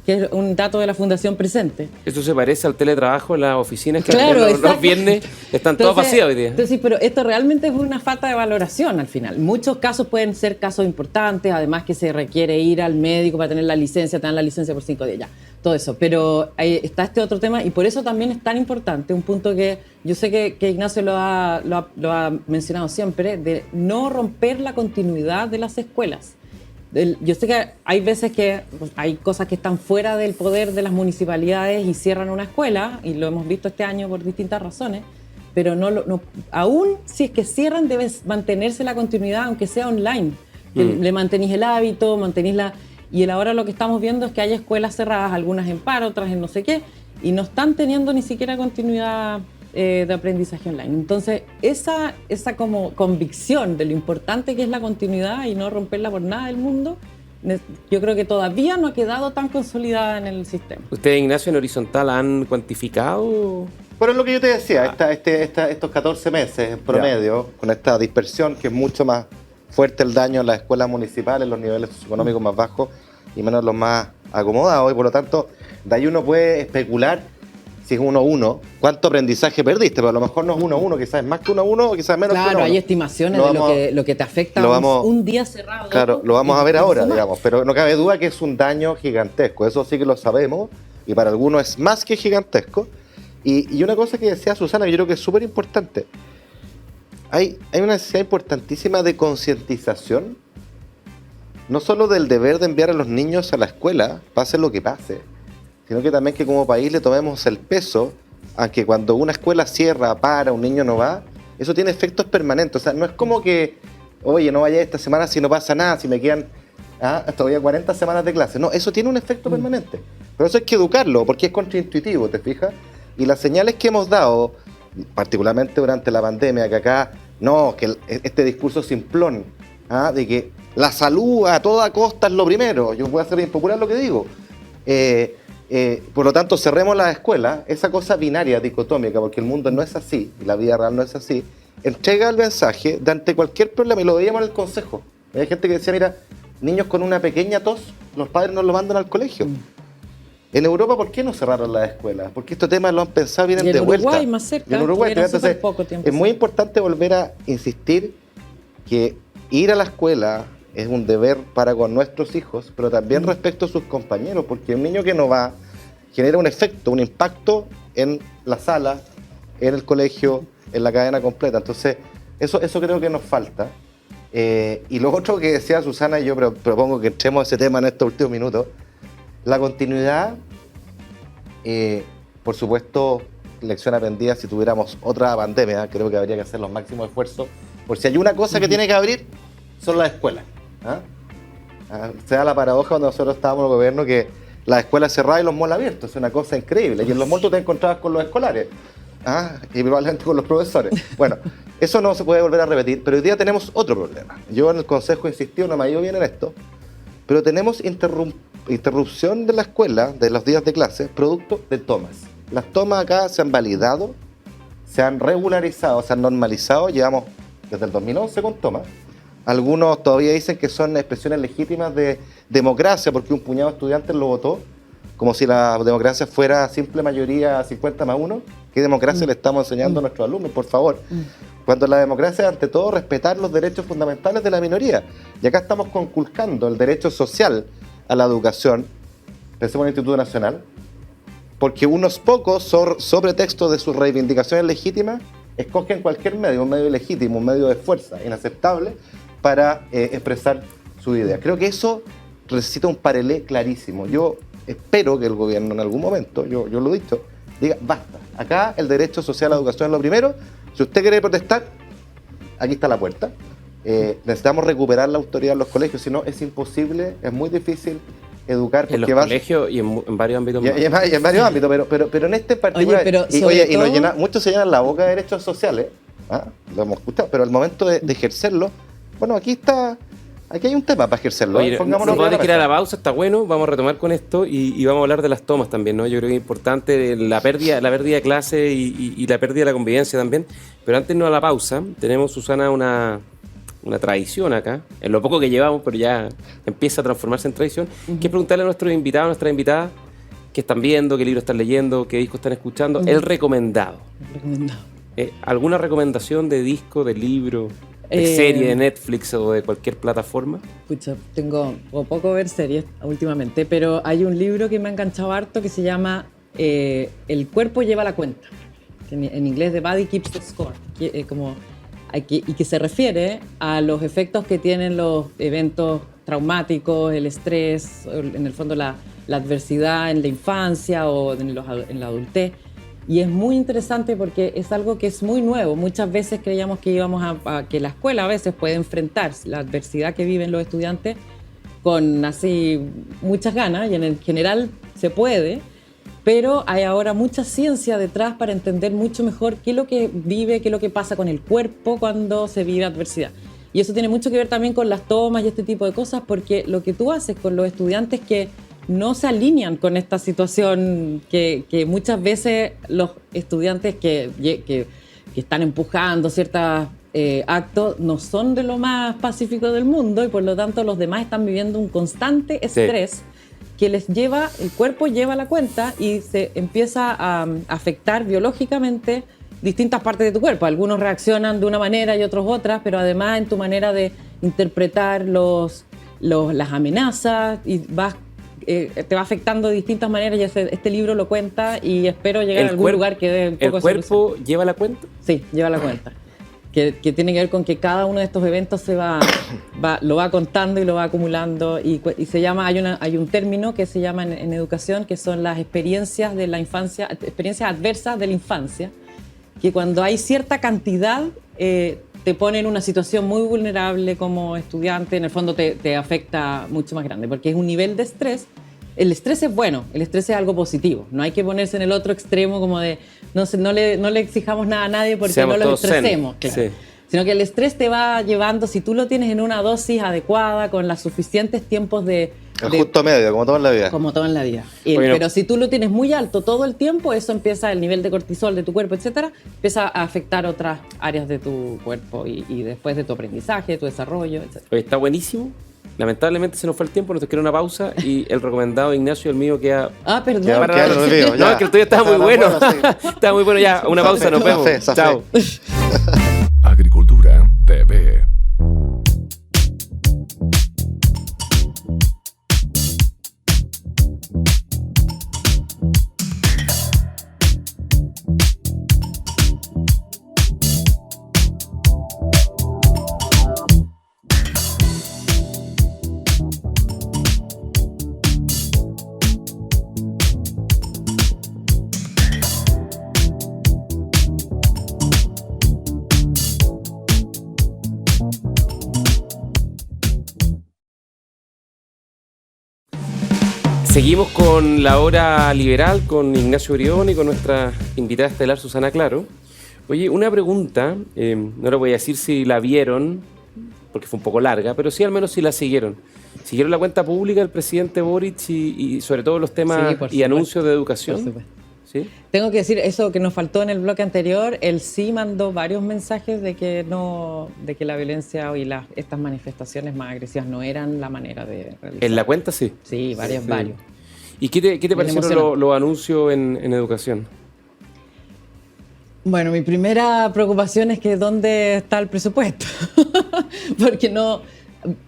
que es un dato de la Fundación Presente. Eso se parece al teletrabajo en las oficinas que claro, los viernes están todos vacíos hoy día. Entonces, pero esto realmente es una falta de valoración al final. Muchos casos pueden ser casos importantes, además que se requiere ir al médico para tener la licencia, te dan la licencia por 5 días, ya, todo eso. Pero ahí está este otro tema y por eso también es tan importante, un punto que yo sé que Ignacio lo ha mencionado siempre, de no romper la continuidad de las escuelas. Yo sé que hay veces que hay cosas que están fuera del poder de las municipalidades y cierran una escuela, y lo hemos visto este año por distintas razones, pero aún si es que cierran debe mantenerse la continuidad, aunque sea online. Le mantenís el hábito, y ahora lo que estamos viendo es que hay escuelas cerradas, algunas en paro, otras en no sé qué, y no están teniendo ni siquiera continuidad de aprendizaje online. Entonces, esa como convicción de lo importante que es la continuidad y no romperla por nada del mundo, yo creo que todavía no ha quedado tan consolidada en el sistema. ¿Ustedes, Ignacio, en Horizontal han cuantificado? Bueno, es lo que yo te decía, estos 14 meses en promedio, con esta dispersión que es mucho más fuerte el daño en las escuelas municipales, los niveles socioeconómicos más bajos y menos los más acomodados, y por lo tanto, de ahí uno puede especular si es 1-1, ¿cuánto aprendizaje perdiste? Pero a lo mejor no es 1-1, quizás es más que 1-1 o quizás menos que 1-1. Claro, hay estimaciones de lo que te afecta un día cerrado. Claro, lo vamos a ver ahora, digamos, pero no cabe duda que es un daño gigantesco, eso sí que lo sabemos, y para algunos es más que gigantesco. Y una cosa que decía Susana, que yo creo que es súper importante, hay una necesidad importantísima de concientización, no solo del deber de enviar a los niños a la escuela, pase lo que pase, sino que también que como país le tomemos el peso a que cuando una escuela cierra, un niño no va, eso tiene efectos permanentes. O sea, no es como que, oye, no vaya esta semana si no pasa nada, si me quedan todavía 40 semanas de clase. No, eso tiene un efecto permanente. Pero eso hay que educarlo, porque es contraintuitivo, ¿te fijas? Y las señales que hemos dado, particularmente durante la pandemia, que acá, no, que este discurso simplón, de que la salud a toda costa es lo primero, yo voy a hacer impopular lo que digo, por lo tanto, cerremos las escuelas, esa cosa binaria, dicotómica, porque el mundo no es así, y la vida real no es así, entrega el mensaje de ante cualquier problema, y lo veíamos en el consejo. Hay gente que decía, mira, niños con una pequeña tos, los padres no los mandan al colegio. En Europa, ¿por qué no cerraron las escuelas? Porque estos temas lo han pensado, vienen de vuelta. Uruguay, más cerca, y en Uruguay, entonces, poco tiempo. Es muy importante volver a insistir que ir a la escuela es un deber para con nuestros hijos, pero también respecto a sus compañeros, porque un niño que no va genera un efecto, un impacto en la sala, en el colegio, en la cadena completa. Entonces, eso creo que nos falta. Y lo otro que decía Susana, y yo propongo que entremos a ese tema en estos últimos minutos, la continuidad, por supuesto, lección aprendida, si tuviéramos otra pandemia, creo que habría que hacer los máximos esfuerzos, por si hay una cosa que tiene que abrir, son las escuelas. Se da la paradoja cuando nosotros estábamos en el gobierno que las escuelas cerradas y los malls abiertos, es una cosa increíble, y en los malls tú te encontrabas con los escolares, y probablemente con los profesores. Bueno, eso no se puede volver a repetir, pero hoy día tenemos otro problema. Yo en el consejo he insistido, no me ha ido bien en esto, pero tenemos interrupción de la escuela, de los días de clase, producto de tomas. Las tomas acá se han validado, se han regularizado, se han normalizado, llevamos desde el 2011 con tomas. Algunos todavía dicen que son expresiones legítimas de democracia porque un puñado de estudiantes lo votó, como si la democracia fuera simple mayoría 50+1. ¿Qué democracia le estamos enseñando a nuestros alumnos, por favor? Cuando la democracia es ante todo respetar los derechos fundamentales de la minoría. Y acá estamos conculcando el derecho social a la educación, pensemos en el Instituto Nacional, porque unos pocos, sobre texto de sus reivindicaciones legítimas, escogen cualquier medio, un medio ilegítimo, un medio de fuerza, inaceptable, para expresar su idea. Creo que eso necesita un parelé clarísimo. Yo espero que el gobierno en algún momento, yo lo he dicho, diga, basta, acá el derecho social a la educación es lo primero, si usted quiere protestar, aquí está la puerta. Necesitamos recuperar la autoridad en los colegios, si no es imposible, es muy difícil educar. En los colegios y en varios ámbitos más. Y en varios ámbitos, pero en este en particular. Oye, Muchos se llenan la boca de derechos sociales, lo hemos escuchado, pero al momento de ejercerlo, bueno, aquí hay un tema para ejercerlo. Oye, Pongámonos vamos a tirar la pausa, está bueno, vamos a retomar con esto y vamos a hablar de las tomas también, ¿no? Yo creo que es importante la pérdida de clase y la pérdida de la convivencia también. Pero antes no a la pausa, tenemos, Susana, una tradición acá, en lo poco que llevamos, pero ya empieza a transformarse en tradición, que es preguntarle a nuestros invitados, a nuestras invitadas, qué están viendo, qué libro están leyendo, qué disco están escuchando, el recomendado. ¿Alguna recomendación de disco, de libro, de serie, de Netflix o de cualquier plataforma? Pucha, tengo poco ver series últimamente, pero hay un libro que me ha enganchado harto que se llama El cuerpo lleva la cuenta, que en inglés The Body Keeps the Score, y que se refiere a los efectos que tienen los eventos traumáticos, el estrés, en el fondo la adversidad en la infancia o en la adultez. Y es muy interesante porque es algo que es muy nuevo. Muchas veces creíamos que íbamos a que la escuela a veces puede enfrentar la adversidad que viven los estudiantes con así muchas ganas, y en general se puede, pero hay ahora mucha ciencia detrás para entender mucho mejor qué es lo que vive, qué es lo que pasa con el cuerpo cuando se vive adversidad. Y eso tiene mucho que ver también con las tomas y este tipo de cosas, porque lo que tú haces con los estudiantes que no se alinean con esta situación que muchas veces los estudiantes que están empujando ciertos actos no son de lo más pacífico del mundo, y por lo tanto los demás están viviendo un constante estrés que les lleva, el cuerpo lleva la cuenta y se empieza a afectar biológicamente distintas partes de tu cuerpo. Algunos reaccionan de una manera y otros otras, pero además en tu manera de interpretar las amenazas, y te va afectando de distintas maneras, y este libro lo cuenta, y espero llegar a algún lugar que dé un poco de solución. ¿El cuerpo lleva la cuenta? Sí, lleva la cuenta. Que tiene que ver con que cada uno de estos eventos lo va contando y lo va acumulando, y se llama, hay un término que se llama en educación, que son las experiencias de la infancia, experiencias adversas de la infancia, que cuando hay cierta cantidad te pone en una situación muy vulnerable como estudiante. En el fondo te afecta mucho más grande, porque es un nivel de estrés. El estrés es bueno, el estrés es algo positivo. No hay que ponerse en el otro extremo como de no le exijamos nada a nadie porque seamos no los estresemos. Claro. Sí. Sino que el estrés te va llevando, si tú lo tienes en una dosis adecuada, con los suficientes tiempos el justo medio, como todo en la vida. Como todo en la vida. Bueno. Pero si tú lo tienes muy alto todo el tiempo, eso empieza, el nivel de cortisol de tu cuerpo, etcétera, empieza a afectar otras áreas de tu cuerpo y después de tu aprendizaje, de tu desarrollo, etcétera. Oye, está buenísimo. Lamentablemente se nos fue el tiempo, nos queda una pausa y el recomendado Ignacio y el mío queda... Perdón. No, es que el tuyo estaba muy bueno. Estaba muy bueno ya. Una pausa, nos vemos. Chao. Agricultura TV. Seguimos con la hora liberal con Ignacio Brión y con nuestra invitada estelar Susana Claro. Oye, una pregunta, no le voy a decir si la vieron, porque fue un poco larga, pero sí al menos si la siguieron. ¿Siguieron la cuenta pública del presidente Boric y sobre todo los temas y anuncios de educación? ¿Sí? Tengo que decir eso que nos faltó en el bloque anterior. Él sí mandó varios mensajes de que la violencia y estas manifestaciones más agresivas no eran la manera de realizar. ¿En la cuenta sí? Sí, varios. ¿Y qué te parecieron los anuncios en educación? Bueno, mi primera preocupación es que ¿dónde está el presupuesto? Porque no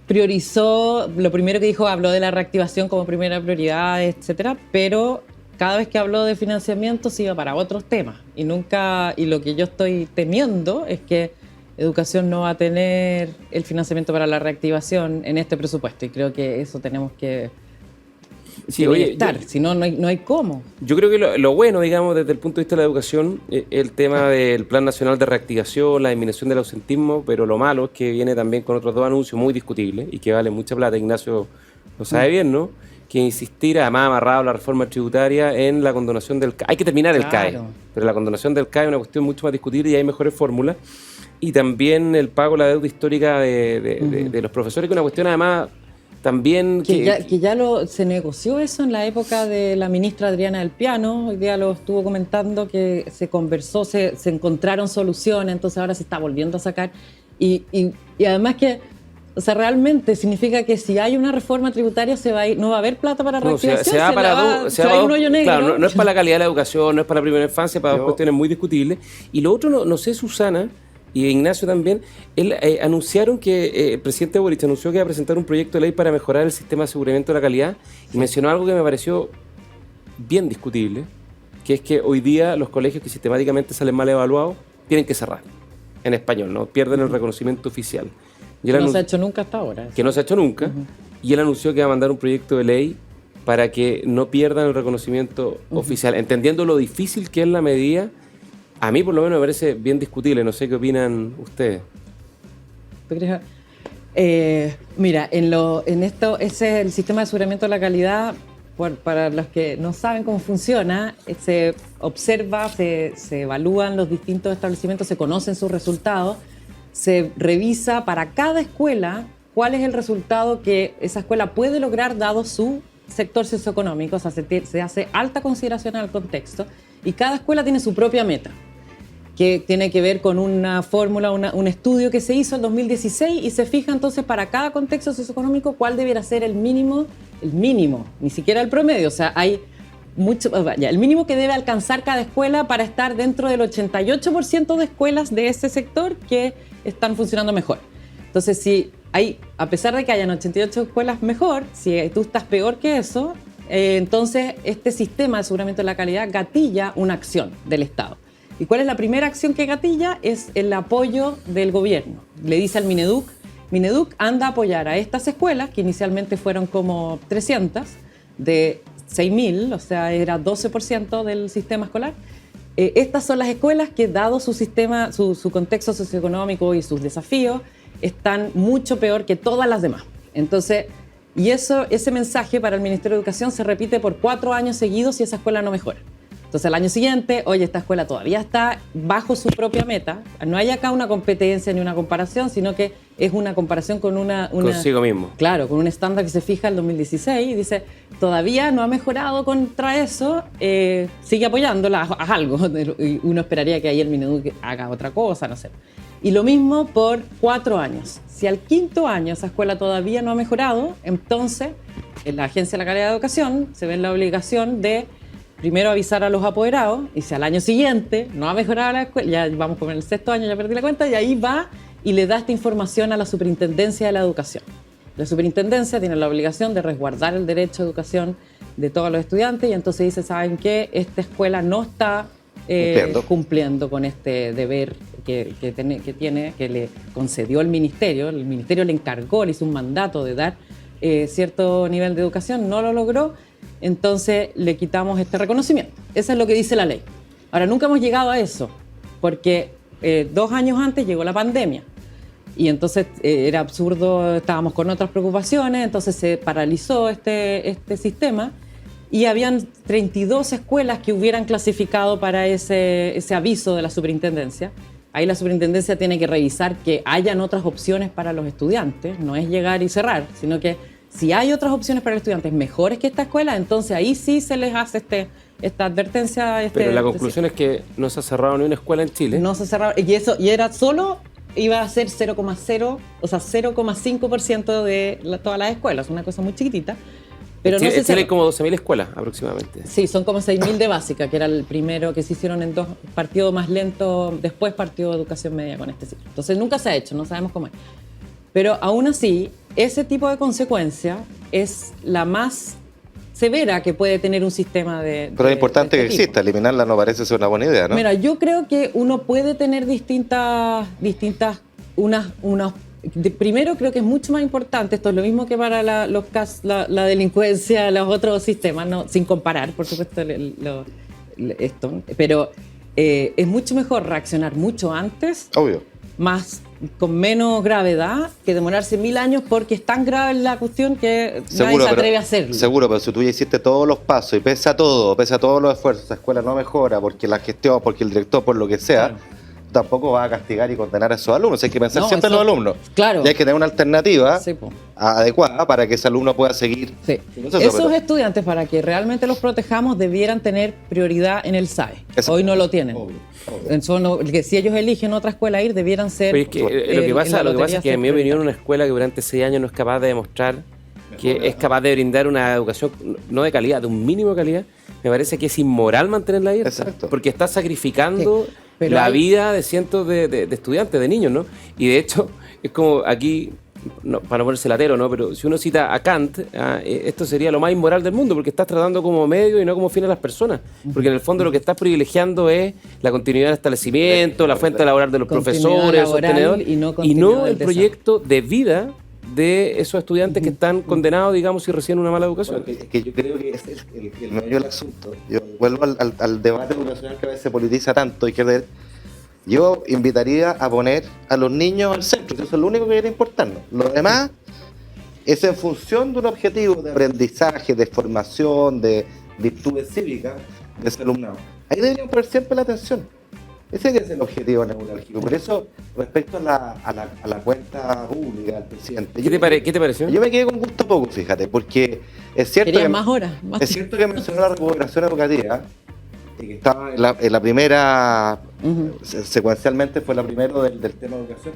priorizó, lo primero que dijo, habló de la reactivación como primera prioridad, etcétera, pero cada vez que habló de financiamiento se iba para otros temas y lo que yo estoy temiendo es que educación no va a tener el financiamiento para la reactivación en este presupuesto, y creo que eso tenemos que estar, si no hay cómo. Yo creo que lo bueno, digamos, desde el punto de vista de la educación, el tema del Plan Nacional de Reactivación, la disminución del ausentismo, pero lo malo es que viene también con otros dos anuncios muy discutibles y que valen mucha plata. Ignacio lo sabe bien, ¿no? que insistir, además amarrado a la reforma tributaria, en la condonación del CAE. Hay que terminar el CAE, pero la condonación del CAE es una cuestión mucho más discutible y hay mejores fórmulas. Y también el pago de la deuda histórica de los profesores, que es una cuestión además también... Se negoció eso en la época de la ministra Adriana del Piano. Hoy día lo estuvo comentando, que se conversó, se encontraron soluciones, entonces ahora se está volviendo a sacar. Y además que, o sea, realmente significa que si hay una reforma tributaria no va a haber plata para reactivación, se va a un hoyo negro. Claro, no es para la calidad de la educación, no es para la primera infancia, para cuestiones muy discutibles. Y lo otro, no sé, Susana y Ignacio también, anunciaron que el presidente Boric anunció que iba a presentar un proyecto de ley para mejorar el sistema de aseguramiento de la calidad, y mencionó algo que me pareció bien discutible, que es que hoy día los colegios que sistemáticamente salen mal evaluados tienen que cerrar, en español, ¿no? Pierden el reconocimiento oficial. No se ha hecho nunca hasta ahora. Que no se ha hecho nunca, y él anunció que va a mandar un proyecto de ley para que no pierdan el reconocimiento oficial, entendiendo lo difícil que es la medida. A mí por lo menos me parece bien discutible, no sé qué opinan ustedes. Mira, en esto, ese es el sistema de aseguramiento de la calidad. Para los que no saben cómo funciona, se observa, se evalúan los distintos establecimientos, se conocen sus resultados, se revisa para cada escuela cuál es el resultado que esa escuela puede lograr dado su sector socioeconómico. O sea, se hace alta consideración al contexto, y cada escuela tiene su propia meta, que tiene que ver con una fórmula, un estudio que se hizo en 2016, y se fija entonces para cada contexto socioeconómico cuál debiera ser el mínimo, ni siquiera el promedio. O sea, hay el mínimo que debe alcanzar cada escuela para estar dentro del 88% de escuelas de ese sector que están funcionando mejor. Entonces, a pesar de que hayan 88 escuelas mejor, si tú estás peor que eso, entonces este sistema de aseguramiento de la calidad gatilla una acción del Estado. ¿Y cuál es la primera acción que gatilla? Es el apoyo del gobierno. Le dice al Mineduc, anda a apoyar a estas escuelas, que inicialmente fueron como 300, de 6.000, o sea, era 12% del sistema escolar. Estas son las escuelas que, dado su sistema, su contexto socioeconómico y sus desafíos, están mucho peor que todas las demás. Entonces, ese mensaje para el Ministerio de Educación se repite por 4 años seguidos y esa escuela no mejora. Entonces, al año siguiente, oye, esta escuela todavía está bajo su propia meta. No hay acá una competencia ni una comparación, sino que es una comparación con consigo mismo. Claro, con un estándar que se fija en 2016 y dice, todavía no ha mejorado contra eso, sigue apoyándola, haz algo. Y uno esperaría que ahí el Mineduc haga otra cosa, no sé. Y lo mismo por 4 años. Si al 5º año esa escuela todavía no ha mejorado, entonces la Agencia de la Calidad de Educación se ve en la obligación de primero avisar a los apoderados, y si al año siguiente no ha mejorado la escuela, ya vamos con el 6º año, ya perdí la cuenta, y ahí va y le da esta información a la Superintendencia de la Educación. La Superintendencia tiene la obligación de resguardar el derecho a educación de todos los estudiantes, y entonces dice, ¿saben qué? Esta escuela no está cumpliendo con este deber que le concedió el Ministerio le encargó, le hizo un mandato de dar cierto nivel de educación, no lo logró, entonces le quitamos este reconocimiento. Eso es lo que dice la ley. Ahora, nunca hemos llegado a eso, porque 2 años antes llegó la pandemia, y entonces era absurdo, estábamos con otras preocupaciones, entonces se paralizó este sistema, y habían 32 escuelas que hubieran clasificado para ese aviso de la superintendencia. Ahí la superintendencia tiene que revisar que hayan otras opciones para los estudiantes, no es llegar y cerrar, sino que si hay otras opciones para los estudiantes mejores que esta escuela, entonces ahí sí se les hace esta advertencia. Pero la conclusión es que no se ha cerrado ni una escuela en Chile. No se ha cerrado, y era solo, iba a ser 0,0, o sea, 0,5% de todas las escuelas, una cosa muy chiquitita. Pero en Chile hay como 12.000 escuelas aproximadamente. Sí, son como 6.000 de básica, que era el primero que se hicieron en 2 partidos más lentos, después partió de educación media con este ciclo. Entonces nunca se ha hecho, no sabemos cómo es. Pero aún así, ese tipo de consecuencia es la más severa que puede tener un sistema de... Pero es importante que exista, eliminarla no parece ser una buena idea, ¿no? Mira, yo creo que uno puede tener primero, creo que es mucho más importante, esto es lo mismo que para la delincuencia, los otros sistemas, no, sin comparar, por supuesto, esto, pero es mucho mejor reaccionar mucho antes, obvio, más con menos gravedad que demorarse 1000 años porque es tan grave la cuestión que nadie se atreve a hacerlo. Seguro, pero si tú ya hiciste todos los pasos y pese a todos los esfuerzos, esa escuela no mejora porque la gestión, porque el director, por lo que sea, Claro. tampoco va a castigar y condenar a esos alumnos. Hay que pensar No, siempre en eso- los alumnos. claro. Y hay que tener una alternativa Sí, po. adecuada para que ese alumno pueda seguir. Sí. el proceso, Esos pero- estudiantes, para que realmente los protejamos, debieran tener prioridad en el SAE. Exacto. Hoy no lo tienen. Obvio. Que si ellos eligen otra escuela ir, debieran ser. Pero es que, lo que en pasa, la lo que pasa lotería es que, en mi ser opinión, prioritario. una escuela que durante 6 años no es capaz de demostrar que es capaz de brindar una educación no de calidad, de un mínimo de calidad, me parece que es inmoral mantenerla abierta. Exacto. Porque está sacrificando Sí, pero la hay- vida de cientos de estudiantes, de niños, ¿no? Y de hecho, es como aquí, para no ponerse latero, ¿no? Pero si uno cita a Kant, esto sería lo más inmoral del mundo, porque estás tratando como medio y no como fin a las personas. Porque en el fondo lo que estás privilegiando es la continuidad del establecimiento, la fuente laboral de los Continuidad profesores, laboral sostenedores, y no y continuidad no del el proyecto de vida de esos estudiantes que están condenados, digamos, y reciben una mala educación. Es que yo creo que es el medio del asunto. Yo vuelvo al debate educacional que a veces se politiza tanto y que yo invitaría a poner a los niños al centro, eso es lo único que debe importarnos. Lo demás es en función de un objetivo de aprendizaje, de formación, de virtudes cívicas de ese alumnado. Ahí deberían poner siempre la atención. Ese es el objetivo neurálgico. Por eso, respecto a la cuenta pública del presidente, ¿Qué te pareció? yo me quedé con gusto poco, fíjate, porque es cierto Querían que más horas. Más es cierto que mencionó la recuperación educativa y que estaba en la primera, secuencialmente fue la primera del tema de educación,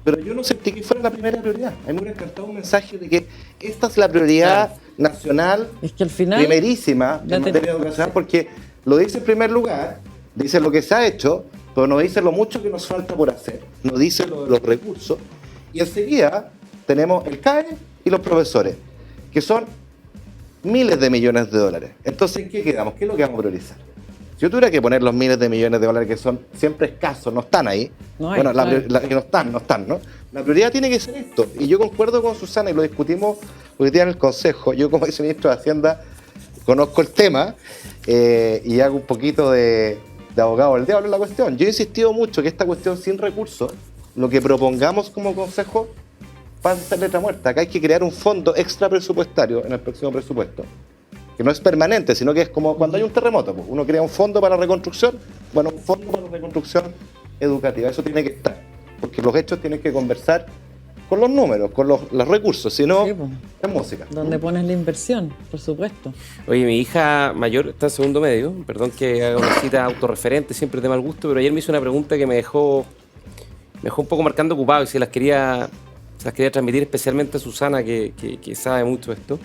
pero yo no sentí que fuera la primera prioridad. A mí me hubiera encantado un mensaje de que esta es la prioridad nacional Es que al final. primerísima ya en te- materia educacional, porque lo dice en primer lugar, dice lo que se ha hecho, pero no dice lo mucho que nos falta por hacer, no dice lo de los recursos, y enseguida tenemos el CAE y los profesores, que son miles de millones de dólares. Entonces, ¿en qué quedamos? ¿Qué es lo que vamos a priorizar? Si yo tuviera que poner los miles de millones de dólares que son siempre escasos, no están ahí, No hay, bueno, claro. que no están, ¿no? La prioridad tiene que ser esto. Y yo concuerdo con Susana y lo discutimos hoy día en el Consejo. Yo como viceministro de Hacienda conozco el tema y hago un poquito de abogado del diablo en la cuestión. Yo he insistido mucho que esta cuestión sin recursos, lo que propongamos como Consejo, va a ser letra muerta. Acá hay que crear un fondo extra presupuestario en el próximo presupuesto, que no es permanente, sino que es como cuando hay un terremoto, pues. Uno crea un fondo para la reconstrucción, bueno, un fondo para la reconstrucción educativa, eso tiene que estar, porque los hechos tienen que conversar con los números, con los recursos, si no, Sí, pues. es música. ¿Dónde pones la inversión? Por supuesto. Oye, mi hija mayor está en segundo medio, perdón que haga una cita autorreferente, siempre de mal gusto, pero ayer me hizo una pregunta que me dejó un poco marcando ocupado y se las quería transmitir especialmente a Susana, que sabe mucho esto.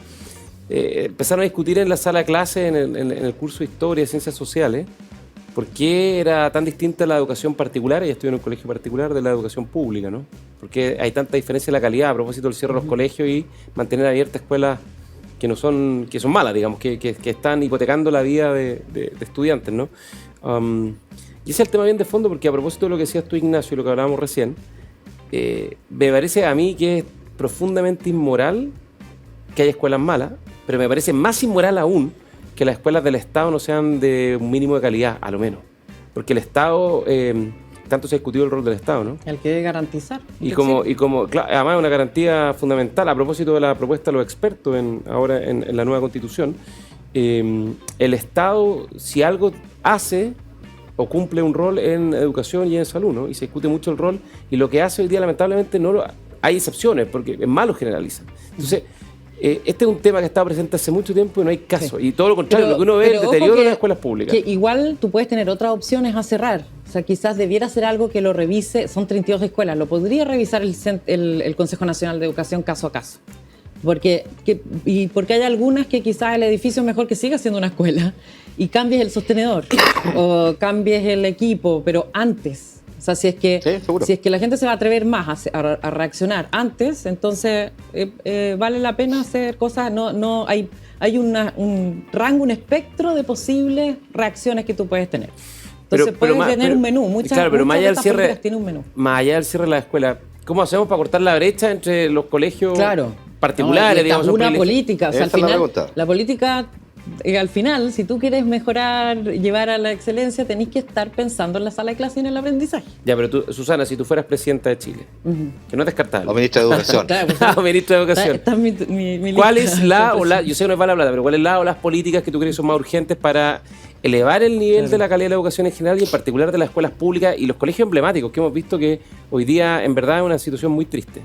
Empezaron a discutir en la sala de clase, en el curso de Historia y Ciencias Sociales, por qué era tan distinta la educación particular, ella estudió en un colegio particular, de la educación pública, ¿no? Porque hay tanta diferencia en la calidad a propósito del cierre de los colegios y mantener abiertas escuelas que son malas, digamos, que están hipotecando la vida de estudiantes, ¿no? Y ese es el tema bien de fondo, porque a propósito de lo que decías tú, Ignacio, y lo que hablábamos recién, me parece a mí que es profundamente inmoral que haya escuelas malas, pero me parece más inmoral aún que las escuelas del Estado no sean de un mínimo de calidad, a lo menos. Porque el Estado, tanto se ha discutido el rol del Estado, ¿no? El que debe garantizar. Y como claro, además es una garantía fundamental, a propósito de la propuesta de los expertos ahora en la nueva Constitución, el Estado, si algo hace o cumple un rol en educación y en salud, ¿no? Y se discute mucho el rol, y lo que hace hoy día lamentablemente hay excepciones, porque es malo generalizar. Entonces, este es un tema que ha estado presente hace mucho tiempo y no hay caso. Sí. Y todo lo contrario, lo que uno ve es el ojo deterioro de que- las escuelas públicas. Que igual tú puedes tener otras opciones a cerrar. O sea, quizás debiera ser algo que lo revise. Son 32 escuelas. Lo podría revisar el Consejo Nacional de Educación caso a caso. Porque hay algunas que quizás el edificio es mejor que siga siendo una escuela y cambies el sostenedor o cambies el equipo, pero antes. O sea, si es que la gente se va a atrever más a reaccionar antes, entonces vale la pena hacer cosas. No hay un rango, un espectro de posibles reacciones que tú puedes tener. Entonces puedes tener un menú. Claro, pero más allá del cierre, tiene un menú. más allá del cierre de la escuela, ¿cómo hacemos para cortar la brecha entre los colegios Claro. particulares, No, y digamos? una son política. O sea, al Esa es la final, pregunta. la política al final, si tú quieres mejorar, llevar a la excelencia, tenés que estar pensando en la sala de clase y en el aprendizaje. Ya, pero tú, Susana, si tú fueras presidenta de Chile, que no es descartable. O ministra de Educación. Claro, pues, O ministra de Educación. Esta es mi ¿Cuál lista. es la o la, yo sé que no es para la plata, pero cuál es la o las políticas que tú crees que son más urgentes para elevar el nivel de la calidad de la educación en general y en particular de las escuelas públicas y los colegios emblemáticos que hemos visto que hoy día en verdad es una situación muy triste?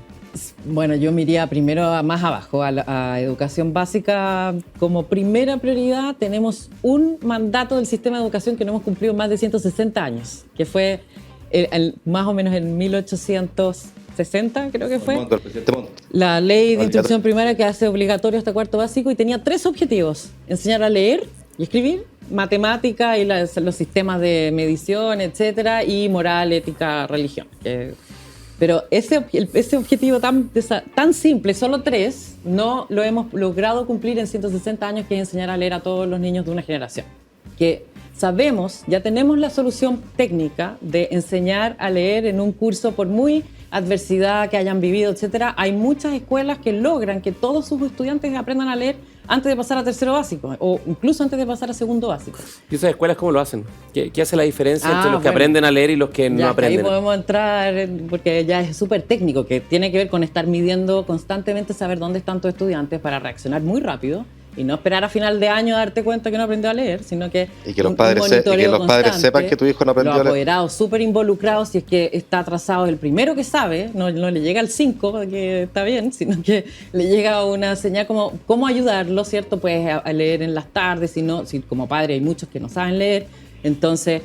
Bueno, yo me iría primero más abajo, a educación básica. Como primera prioridad tenemos un mandato del sistema de educación que no hemos cumplido más de 160 años, que fue más o menos en 1860, creo que fue. El presidente Montt. La ley de instrucción primaria que hace obligatorio hasta cuarto básico y tenía 3 objetivos: enseñar a leer y escribir, matemática y los sistemas de medición, etcétera, y moral, ética, religión. Pero ese objetivo tan simple, solo 3, no lo hemos logrado cumplir en 160 años, que es enseñar a leer a todos los niños de una generación. Que sabemos, ya tenemos la solución técnica de enseñar a leer en un curso, por muy adversidad que hayan vivido, etcétera. Hay muchas escuelas que logran que todos sus estudiantes aprendan a leer antes de pasar a tercero básico o incluso antes de pasar a segundo básico. ¿Y esas escuelas cómo lo hacen? ¿Qué hace la diferencia entre los que Bueno, aprenden a leer y los que no aprenden? Ahí podemos entrar, porque ya es súper técnico, que tiene que ver con estar midiendo constantemente, saber dónde están tus estudiantes para reaccionar muy rápido y no esperar a final de año a darte cuenta que no aprendió a leer, sino que Y que los padres sepan que tu hijo no aprendió a leer. Los leer. apoderados súper involucrados, si es que está atrasado el primero que sabe, no le llega al 5, que está bien, sino que le llega una señal como cómo ayudarlo, ¿cierto? Pues a leer en las tardes, si como padre hay muchos que no saben leer, entonces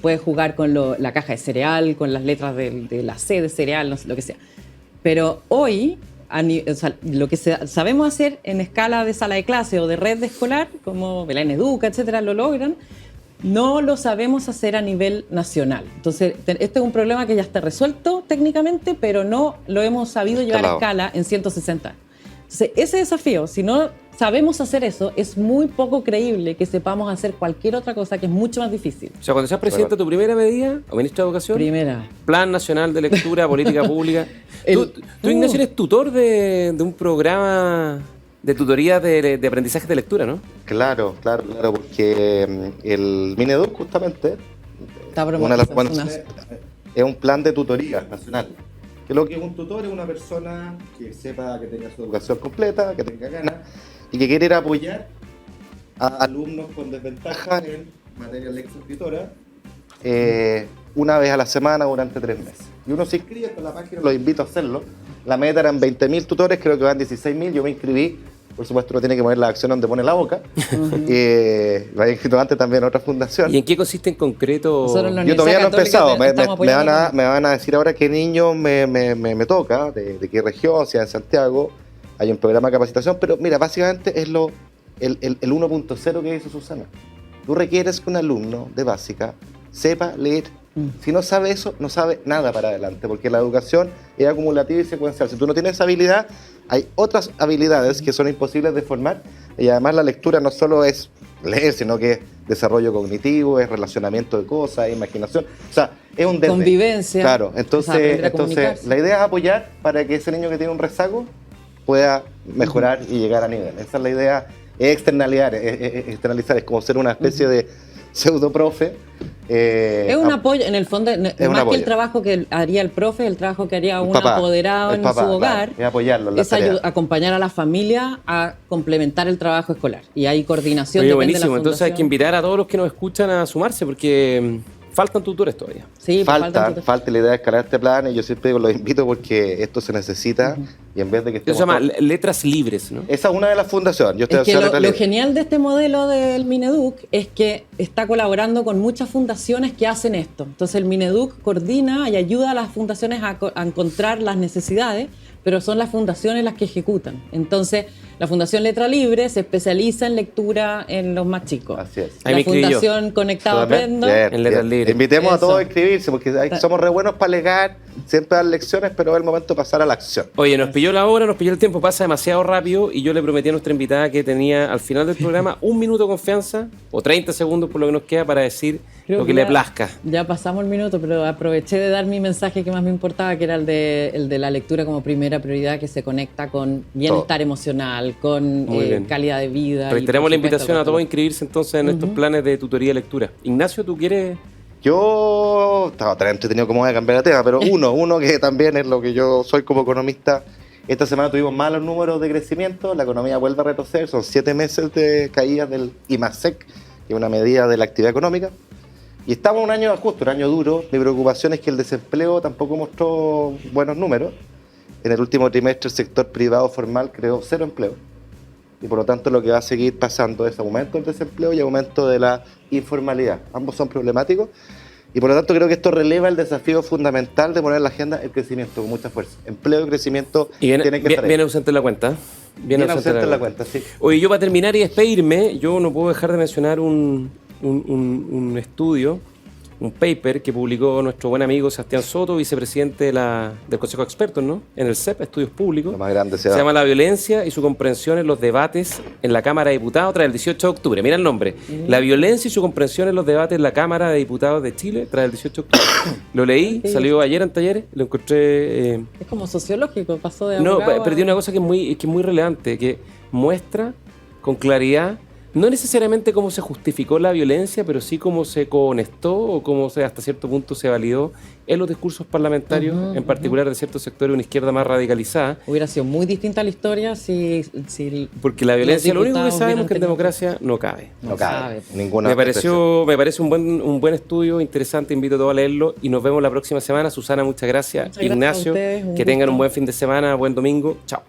puedes jugar con la caja de cereal, con las letras de la C de cereal, no sé, lo que sea. Pero hoy, o sea, lo que sabemos hacer en escala de sala de clase o de red de escolar, como Belén Educa, etcétera, lo logran, no lo sabemos hacer a nivel nacional. Entonces, este es un problema que ya está resuelto técnicamente, pero no lo hemos sabido llevar a escala en 160. Entonces, ese desafío, si no sabemos hacer eso, es muy poco creíble que sepamos hacer cualquier otra cosa, que es mucho más difícil. O sea, cuando seas presidenta, tu primera medida, o ministra de Educación, Primera. Plan Nacional de Lectura, Política Pública. Tú, Ignacio, eres tutor de un programa de tutoría de aprendizaje de lectura, ¿no? Claro, porque el Mineduc justamente Está es un plan de tutoría nacional. Que lo que es un tutor es una persona que sepa, que tenga su educación completa, que tenga ganas y que quiere ir a apoyar a alumnos con desventaja en materia de lectoescritora una vez a la semana durante 3 meses. Y uno se inscribe con la página, los invito a hacerlo. La meta eran 20.000 tutores, creo que van 16.000, yo me inscribí. Por supuesto, uno tiene que poner la acción donde pone la boca. Lo había inscrito antes también en otra fundación. ¿Y en qué consiste en concreto? Yo todavía no he empezado. Me van a decir ahora qué niño me toca, de qué región, si es en Santiago. Hay un programa de capacitación, pero mira, básicamente es el 1.0 que hizo Susana. Tú requieres que un alumno de básica sepa leer. Si no sabe eso, no sabe nada para adelante, porque la educación es acumulativa y secuencial. Si tú no tienes esa habilidad, hay otras habilidades que son imposibles de formar, y además la lectura no solo es leer, sino que es desarrollo cognitivo, es relacionamiento de cosas, es imaginación, o sea, es un convivencia. Claro, entonces la idea es apoyar para que ese niño que tiene un rezago pueda mejorar y llegar a nivel. Esa es la idea, es externalizar, es como ser una especie de pseudo profe. Es un apoyo, en el fondo, más que el trabajo que haría el profe, el trabajo que haría un apoderado en su hogar, claro, es apoyarlo en la es acompañar a la familia a complementar el trabajo escolar. Y hay coordinación. Oye, buenísimo, entonces hay que invitar a todos los que nos escuchan a sumarse, porque faltan tutores todavía. Sí, falta la idea de escalar este plan, y yo siempre los invito porque esto se necesita, y en vez de que estemos... Eso se llama Letras Libres, ¿no? Esa es una de las fundaciones. Yo estoy lo genial de este modelo del Mineduc es que está colaborando con muchas fundaciones que hacen esto. Entonces el Mineduc coordina y ayuda a las fundaciones a encontrar las necesidades, pero son las fundaciones las que ejecutan. Entonces, la Fundación Letra Libre se especializa en lectura en los más chicos. Así es. La Fundación Conectado Aprendo. En Letras Libres. Invitemos a todos a inscribirse, porque somos re buenos para legar, siempre dar lecciones, pero es el momento de pasar a la acción. Oye, nos pilló la hora, nos pilló el tiempo, pasa demasiado rápido y yo le prometí a nuestra invitada que tenía al final del programa 1 minuto de confianza o 30 segundos por lo que nos queda para decir Creo lo que que le ya- plazca. Ya pasamos el minuto, pero aproveché de dar mi mensaje que más me importaba, que era el de la lectura como primera prioridad, que se conecta con bienestar emocional, con Muy bien. calidad de vida. y, Reiteramos por la supuesto, invitación a con- todos a inscribirse entonces en estos planes de tutoría de lectura. Ignacio, ¿tú quieres? Yo estaba tan entretenido como voy a cambiar de tema, pero uno que también es lo que yo soy como economista. Esta semana tuvimos malos números de crecimiento, la economía vuelve a retroceder, son 7 meses de caída del IMASEC, que es una medida de la actividad económica. Y estamos en un año justo, un año duro. Mi preocupación es que el desempleo tampoco mostró buenos números. En el último trimestre el sector privado formal creó 0 empleo. Y por lo tanto lo que va a seguir pasando es aumento del desempleo y aumento de la informalidad. Ambos son problemáticos. Y por lo tanto creo que esto releva el desafío fundamental de poner en la agenda el crecimiento con mucha fuerza. Empleo y crecimiento Y viene, tienen que estar ahí. viene ausente en la cuenta. Viene ausente en la cuenta, sí. Oye, yo para terminar y despedirme, yo no puedo dejar de mencionar un estudio, un paper que publicó nuestro buen amigo Sebastián Soto, vicepresidente del Consejo de Expertos, ¿no? En el CEP, Estudios Públicos. Lo más grande Se llama La violencia y su comprensión en los debates en la Cámara de Diputados tras el 18 de octubre. Mira el nombre. La violencia y su comprensión en los debates en la Cámara de Diputados de Chile tras el 18 de octubre. Lo leí, salió ayer en talleres, lo encontré... Es como sociológico, pasó de No, abogado a- perdí una cosa que es muy relevante, que muestra con claridad, no necesariamente cómo se justificó la violencia, pero sí cómo se conectó o cómo hasta cierto punto se validó en los discursos parlamentarios, en particular de ciertos sectores de una izquierda más radicalizada, Hubiera sido muy distinta la historia si porque la violencia, lo único que diputados sabemos es que en hubieran democracia no cabe. No cabe. sabe. Ninguna Me parece un buen estudio, interesante, invito a todos a leerlo y nos vemos la próxima semana. Susana, muchas gracias. Muchas gracias a Ignacio, ustedes, un que tengan gusto. un buen fin de semana, buen domingo. Chao.